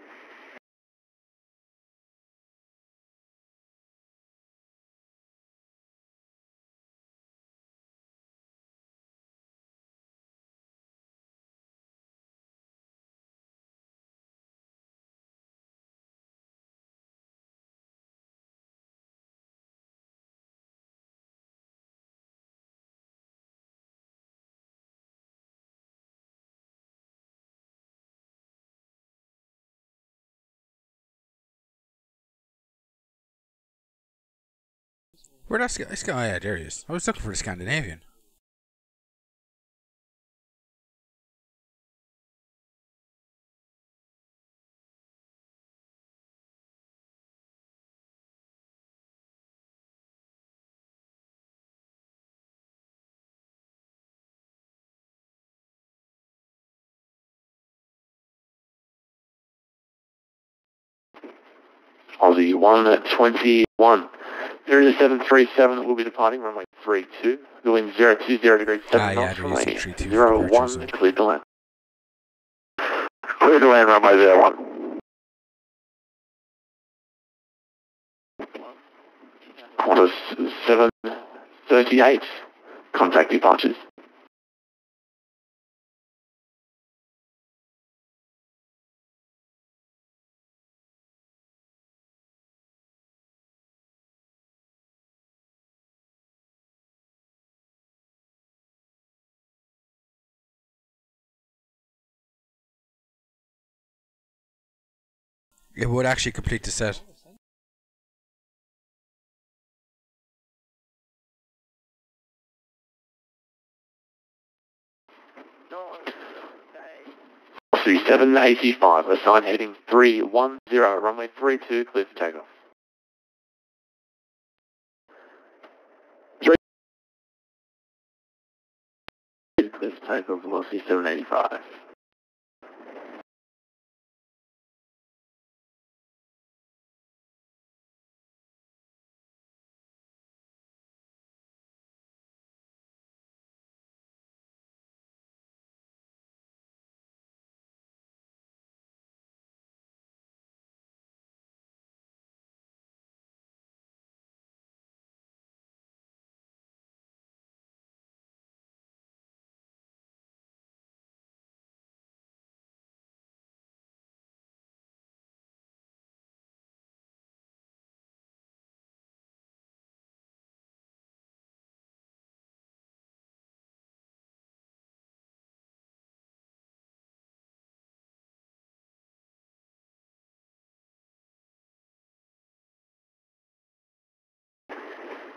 Where'd this guy? Yeah, there he is. I was looking for the Scandinavian. Aussie 121. There is a 737 that will be departing runway 32. The wind 020 degrees 7 knots. they're using 32 01, cleared to land. Cleared to land, runway 01. Qantas 738. Contact departures. It would actually complete the set. Aussie 785, assign heading 310, runway 32, clear for takeoff. Clear for takeoff, velocity 785.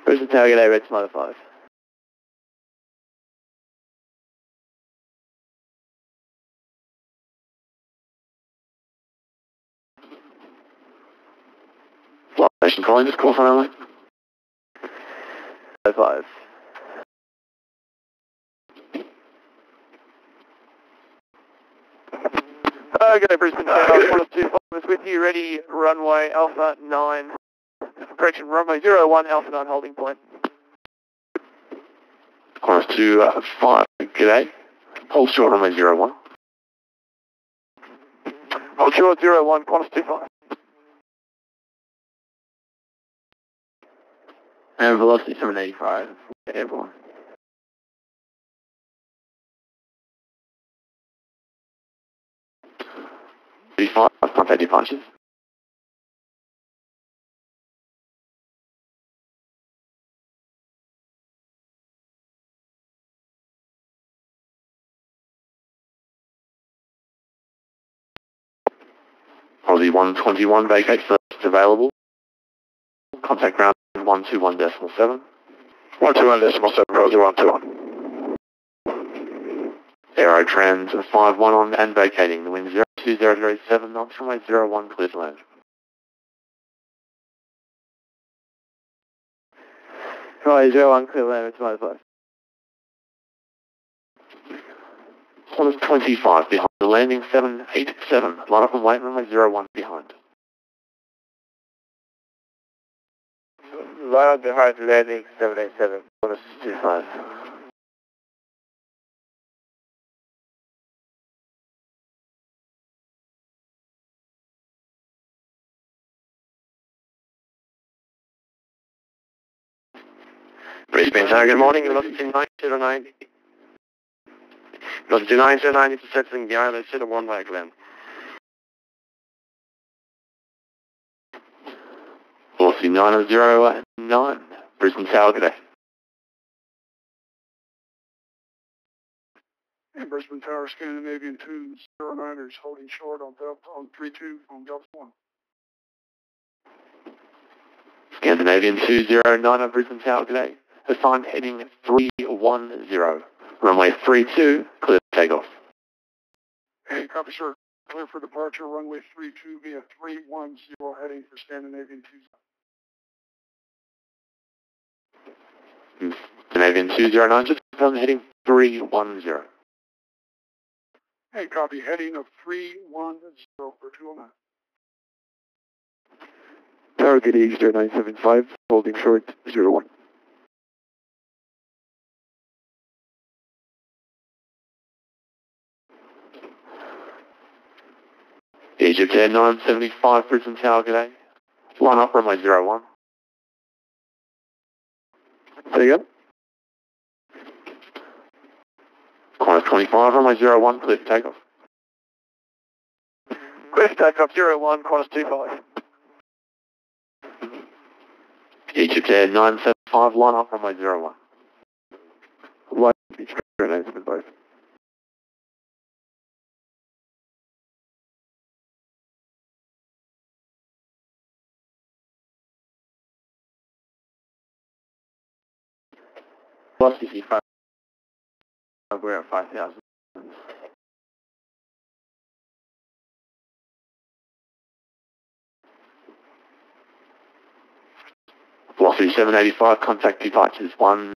Brisbane Tower, g'day, Red Smoker 5. Flight station calling, just call phone only. 05. Okay, Brisbane Tower, Qantas 25 is with you, ready, runway Alpha 9, correction, runway 01, Alpha 9 holding point. Qantas 25, g'day. Hold short runway 01. Hold short 01, Qantas 25. And velocity 785, everyone. B5, contact departures. Aussie 121, vacate first available. Contact ground 121.7. 121.7, Roger 121. Aerotrans 51 on and vacating. The wind 020 degrees 7 knots, runway 01, clear to land. Runway 01, clear land, it's 95. Qantas 25 behind the landing 787. Line up and wait, runway 01 behind. Line up behind the landing 787, Qantas 25. Brisbane Tower, good morning. Velocity 909. Velocity 909, it's settling the island, set a one-way land. Velocity 909, Brisbane Tower, good day. And Brisbane Tower, Scandinavian 209ers holding short on 32 on Delta 1. Scandinavian 209 of Brisbane Tower, good day. Assigned heading 310. Runway 32, clear for takeoff. Hey, copy, sir. Clear for departure, runway 32 via 310, heading for Scandinavian 2. Scandinavian 209, just confirm heading 310. Hey, copy, heading of 310 for 209. Tower Giddy 0975, holding short 01. Egypt Air 975, Brisbane Tower, g'day. Line up, runway 01. Say again? Qantas 25, runway 01, clear for takeoff. Clear for takeoff 01, Qantas 25. Egypt Air 975, line up, runway 01. Line Beach 0975. Velocity 55, we're at 5,000. Velocity 785, contact departures 1.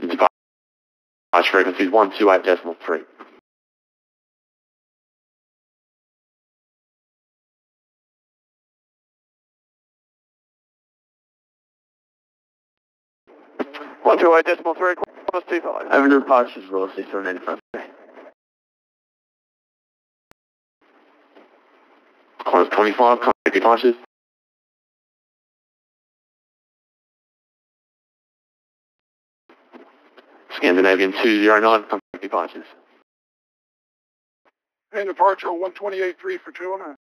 Departure frequency is 128.3. One two eight decimal three, Qantas 25. Over to departures, velocity 785. Qantas 25, contact departures. Scandinavian 209, contact departures. And departure 128.3 for 209.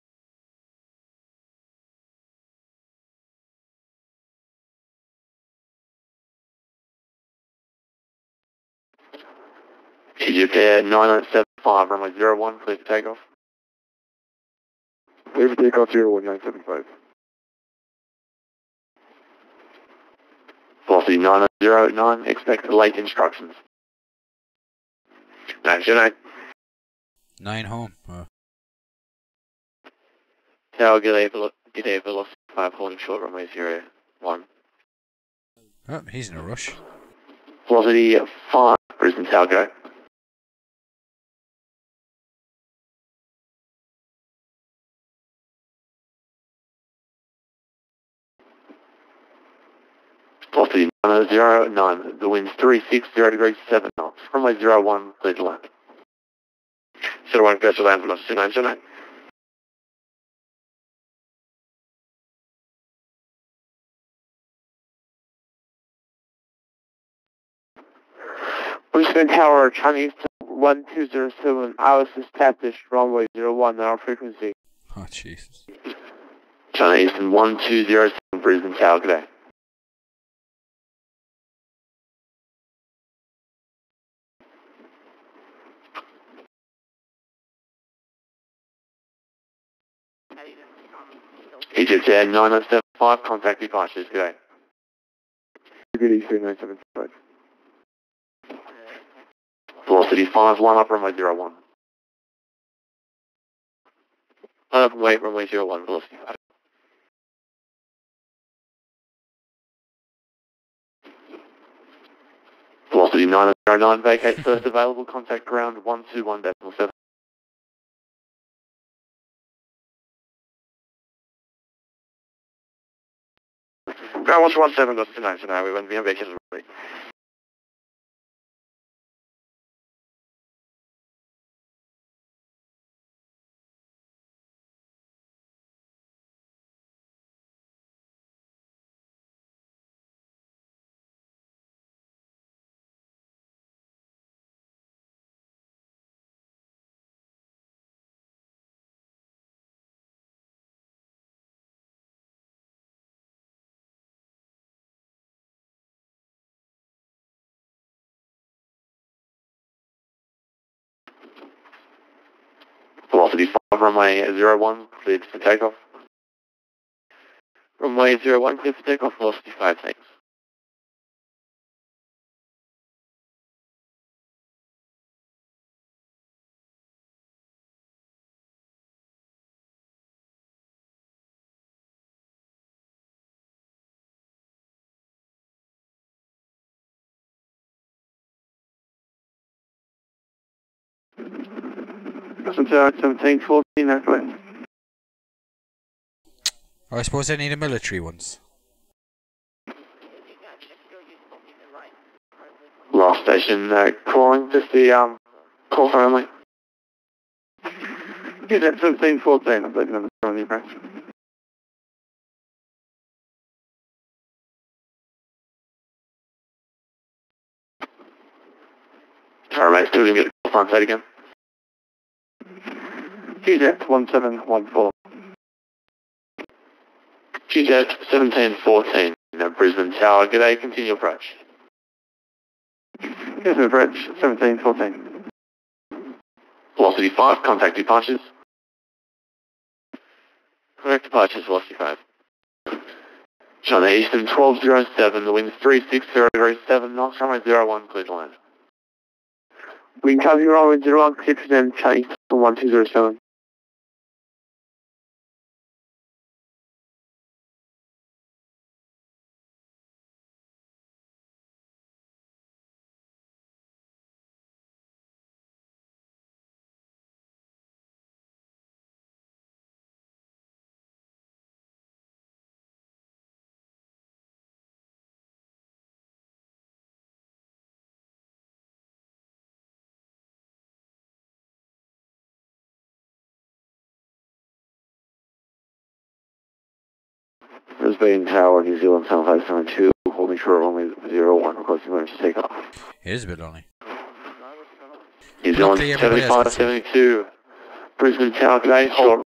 Egypt Air 9975, runway 01, clear for takeoff. Clear for takeoff 01975. Velocity 9009, expect late instructions. 909. 9 home. Tower, g'day, velocity 5, holding short, runway 01. Oh, he's in a rush. Velocity 5, Brisbane Tower, go. Velocity 909, the wind's 360 degrees 7 knots. Runway 01, clear to land. 01, clear to land, velocity 909. Brisbane Tower, Chinese 1207, hours established, runway 01, our frequency. Oh, Jesus. China Eastern 1207, Brisbane Tower, g'day. Egypt Air 9075, contact departures, g'day. Giddy 0975. Velocity 5, line up, runway 01. Line up and wait, runway 01, velocity 5. Velocity 909, vacate first available, contact ground 121.7. Ground 117, that's tonight, so now we went via vacation already. Velocity 5, runway 01, cleared for takeoff. Runway 01, cleared for takeoff, velocity 5, thanks. Brisbane Tower 1714, that's right. I suppose I need a military ones. Last station, calling, just the, call for only. Get that 1714, I'm taking on the approach. Alright, mate, still gonna get the front side again. QZ 1714. QZ 1714, Brisbane Tower, g'day, continue approach. Yes, approach 1714. Velocity 5, contact departures. Correct departures, velocity 5. China Eastern 1207, the wind's 360 degrees 7 knots, runway 01, clear to land. Wind covering runway 01, clear to land, China Eastern 1207. Brisbane Tower, New Zealand 7572, holding short runway 01, requesting emergency takeoff. It is a bit lonely. New Zealand Luckily, everybody else can see. 7572, Brisbane Tower, g'day, short.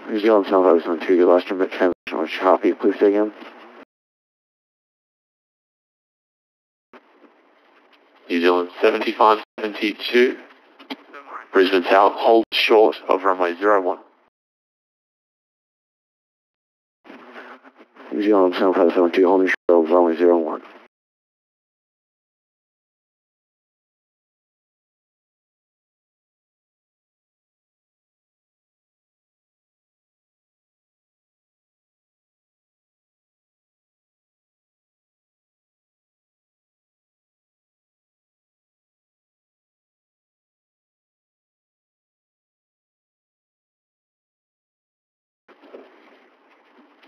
New Zealand 7572, your last transmission was choppy, please say again. New Zealand 7572, Brisbane Tower, hold short of runway 01. New Zealand 7572, holding short of runway 01.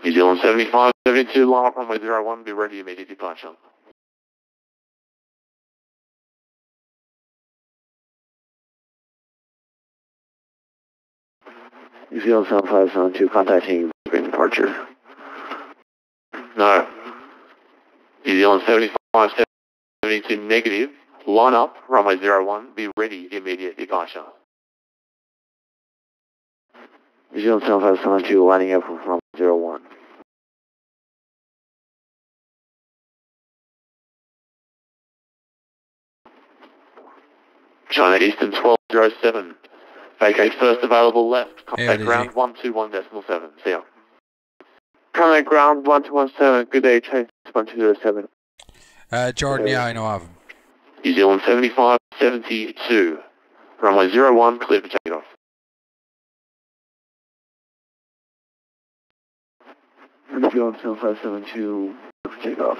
New Zealand 7572, line up runway 01, be ready immediate departure. New Zealand 7572, contacting Brisbane departure. No. New Zealand 7572, negative, line up runway 01, be ready immediate departure. New Zealand 7572, lining up from runway 01. China Eastern 1207. Vacate first available left. Contact ground 121.7. See ya. Contact ground 1217, good day, China 1207. Jordan, yeah, I know of him. New Zealand 7572. Runway 01, clear for takeoff. New Zealand 7572, clear for takeoff.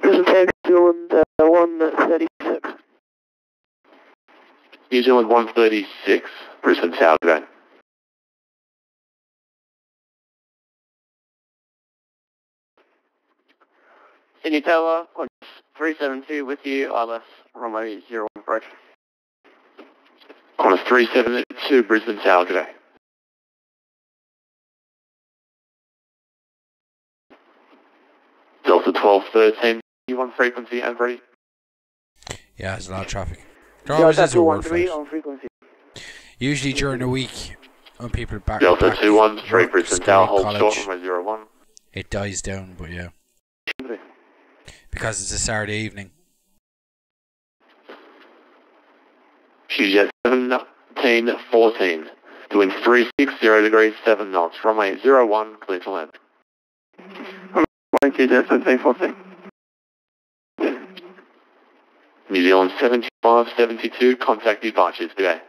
New Zealand 136. New Zealand 136, Brisbane Tower, today. Sydney Tower, 372 with you, ILS runway 01 approach. Qantas 372, Brisbane Tower, today. Delta 1213, you on frequency and ready? Yeah, there's a lot of traffic. There always is a Worldflight. on frequency. Usually during the week, when people are back Delta back 213, Brisbane school, Tower, hold college, short runway 01. it dies down, but yeah. Because it's a Saturday evening. QZ 1714, doing 360 degrees 7 knots, runway 01, clear to land. QZ 1714. New Zealand 7572, contact departures today.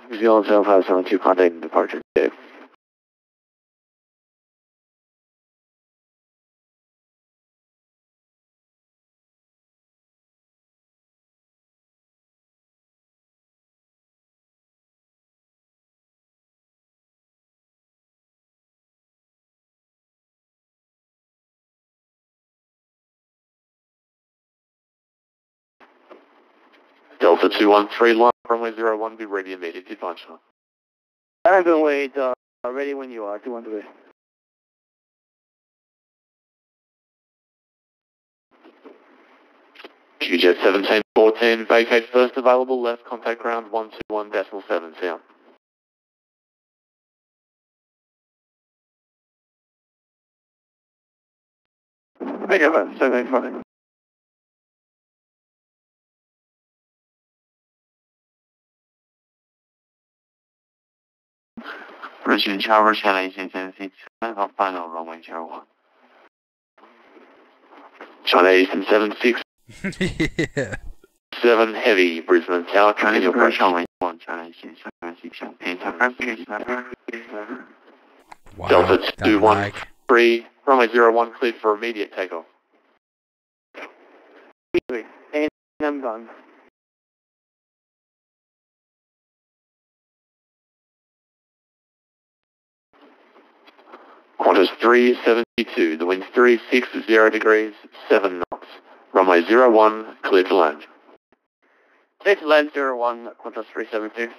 New Zealand 7572, contact departure today. Delta 213, line runway 01, be ready immediate departure. Ambulance lead, ready when you are, 213. QJet 1714, vacate first available left, contact ground 121.7 sound. Okay, 1714. Bridge Tower, Channel 1876, off final runway 01. China Eastern 76. Yeah. 7 heavy, Brisbane Tower, continue approach. Wow, Delta that 213, runway 01, cleared for immediate takeoff. And I'm done. Qantas 372, the wind's 360 degrees, 7 knots. Runway 01, clear to land. Clear to land 01, Qantas 372.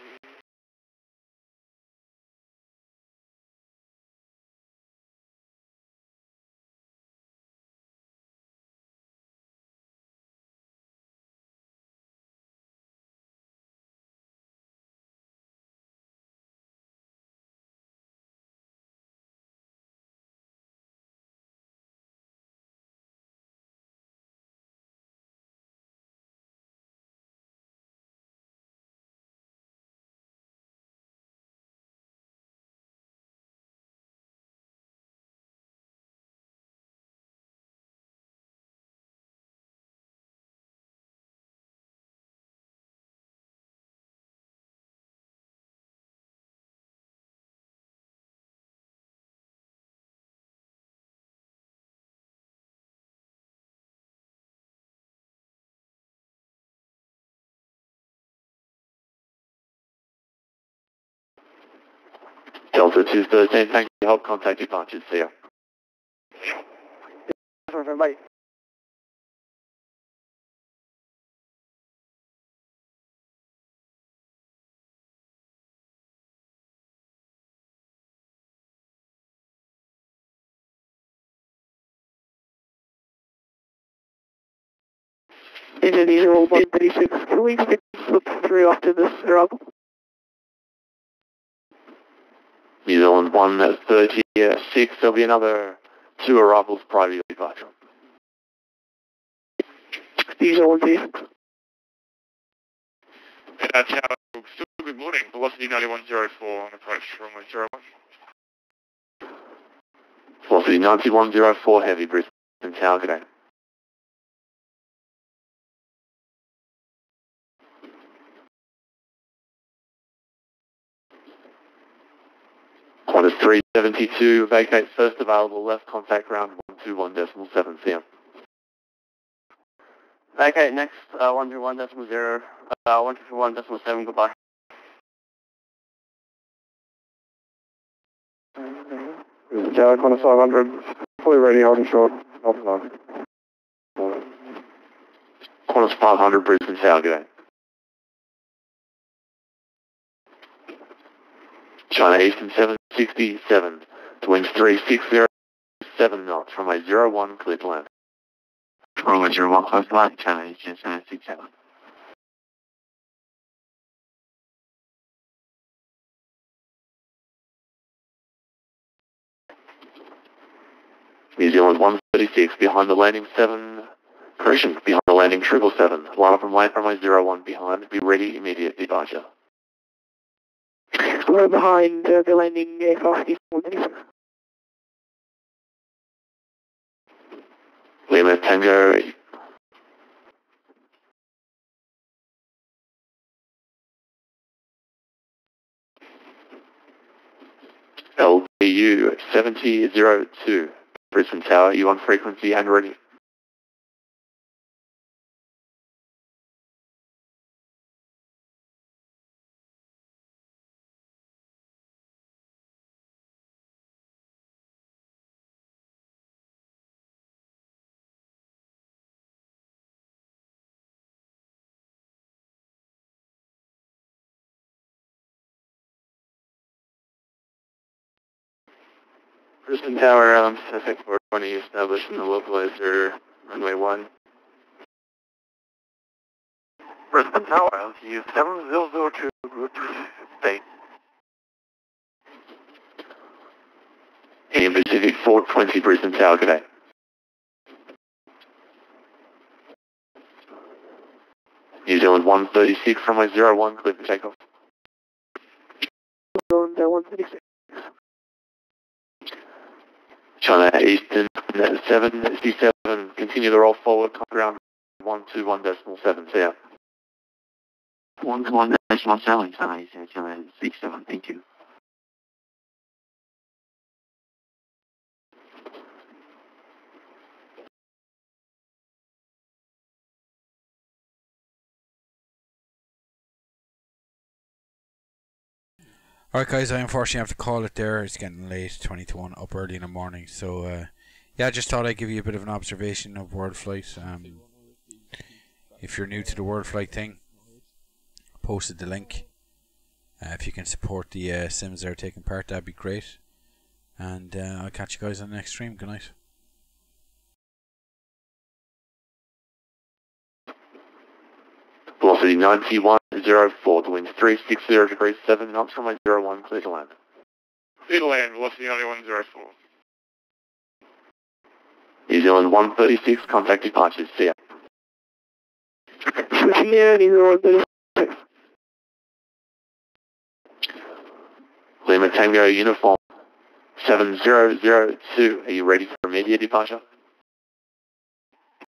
Delta 213, thank you, help contact departures, see ya. Bye. Engine diesel 136, can we flip through after this arrival? New Zealand 136, there'll be another 2 arrivals prior to your departure. Diesel 136. Tower, still good morning, velocity 9104 on approach runway 01. Velocity 9104 heavy, Brisbane Tower, good day. Qantas 372, vacate first available left, contact ground 121.7 cm. Vacate next, 121.0, 151.7, goodbye. Tower, Qantas 500, fully ready, holding short, off and on. Qantas 500, Brisbane Tower, good day. China Eastern 767, the wind's 360, 7 knots, runway 01, clear to land. Runway 01, close to land, China Eastern 767. New Zealand 136, behind the landing 7, correction, behind the landing 777, line up and wait, runway 01 behind, be ready, immediate departure. We're behind the landing aircraft, East 136. Lima Tango, LBU 7002, Brisbane Tower, you on frequency and ready. Brisbane Tower, Pacific 420 established in the localizer, runway 1. Brisbane Tower, LTU 7002, route to state. Indian Pacific 420 Brisbane Tower, good day. New Zealand 136, runway 01, clear for takeoff. New Zealand 136. China Eastern 767, continue the roll forward, ground 121.7, see ya. 121.7, China Eastern 767, thank you. Alright guys, I unfortunately have to call it there. It's getting late, 20 to 1, up early in the morning. So yeah, I just thought I'd give you a bit of an observation of Worldflight. If you're new to the Worldflight thing, posted the link. If you can support the Sims that are taking part, that'd be great. And I'll catch you guys on the next stream. Good night. Velocity 9104, the wind 360 degrees 7 knots, runway 01, clear to land. Clear to land, velocity 9104. New Zealand 136, contact departures, see ya. Yeah, New Zealand 136. Lima Tango Uniform 7002, are you ready for immediate departure?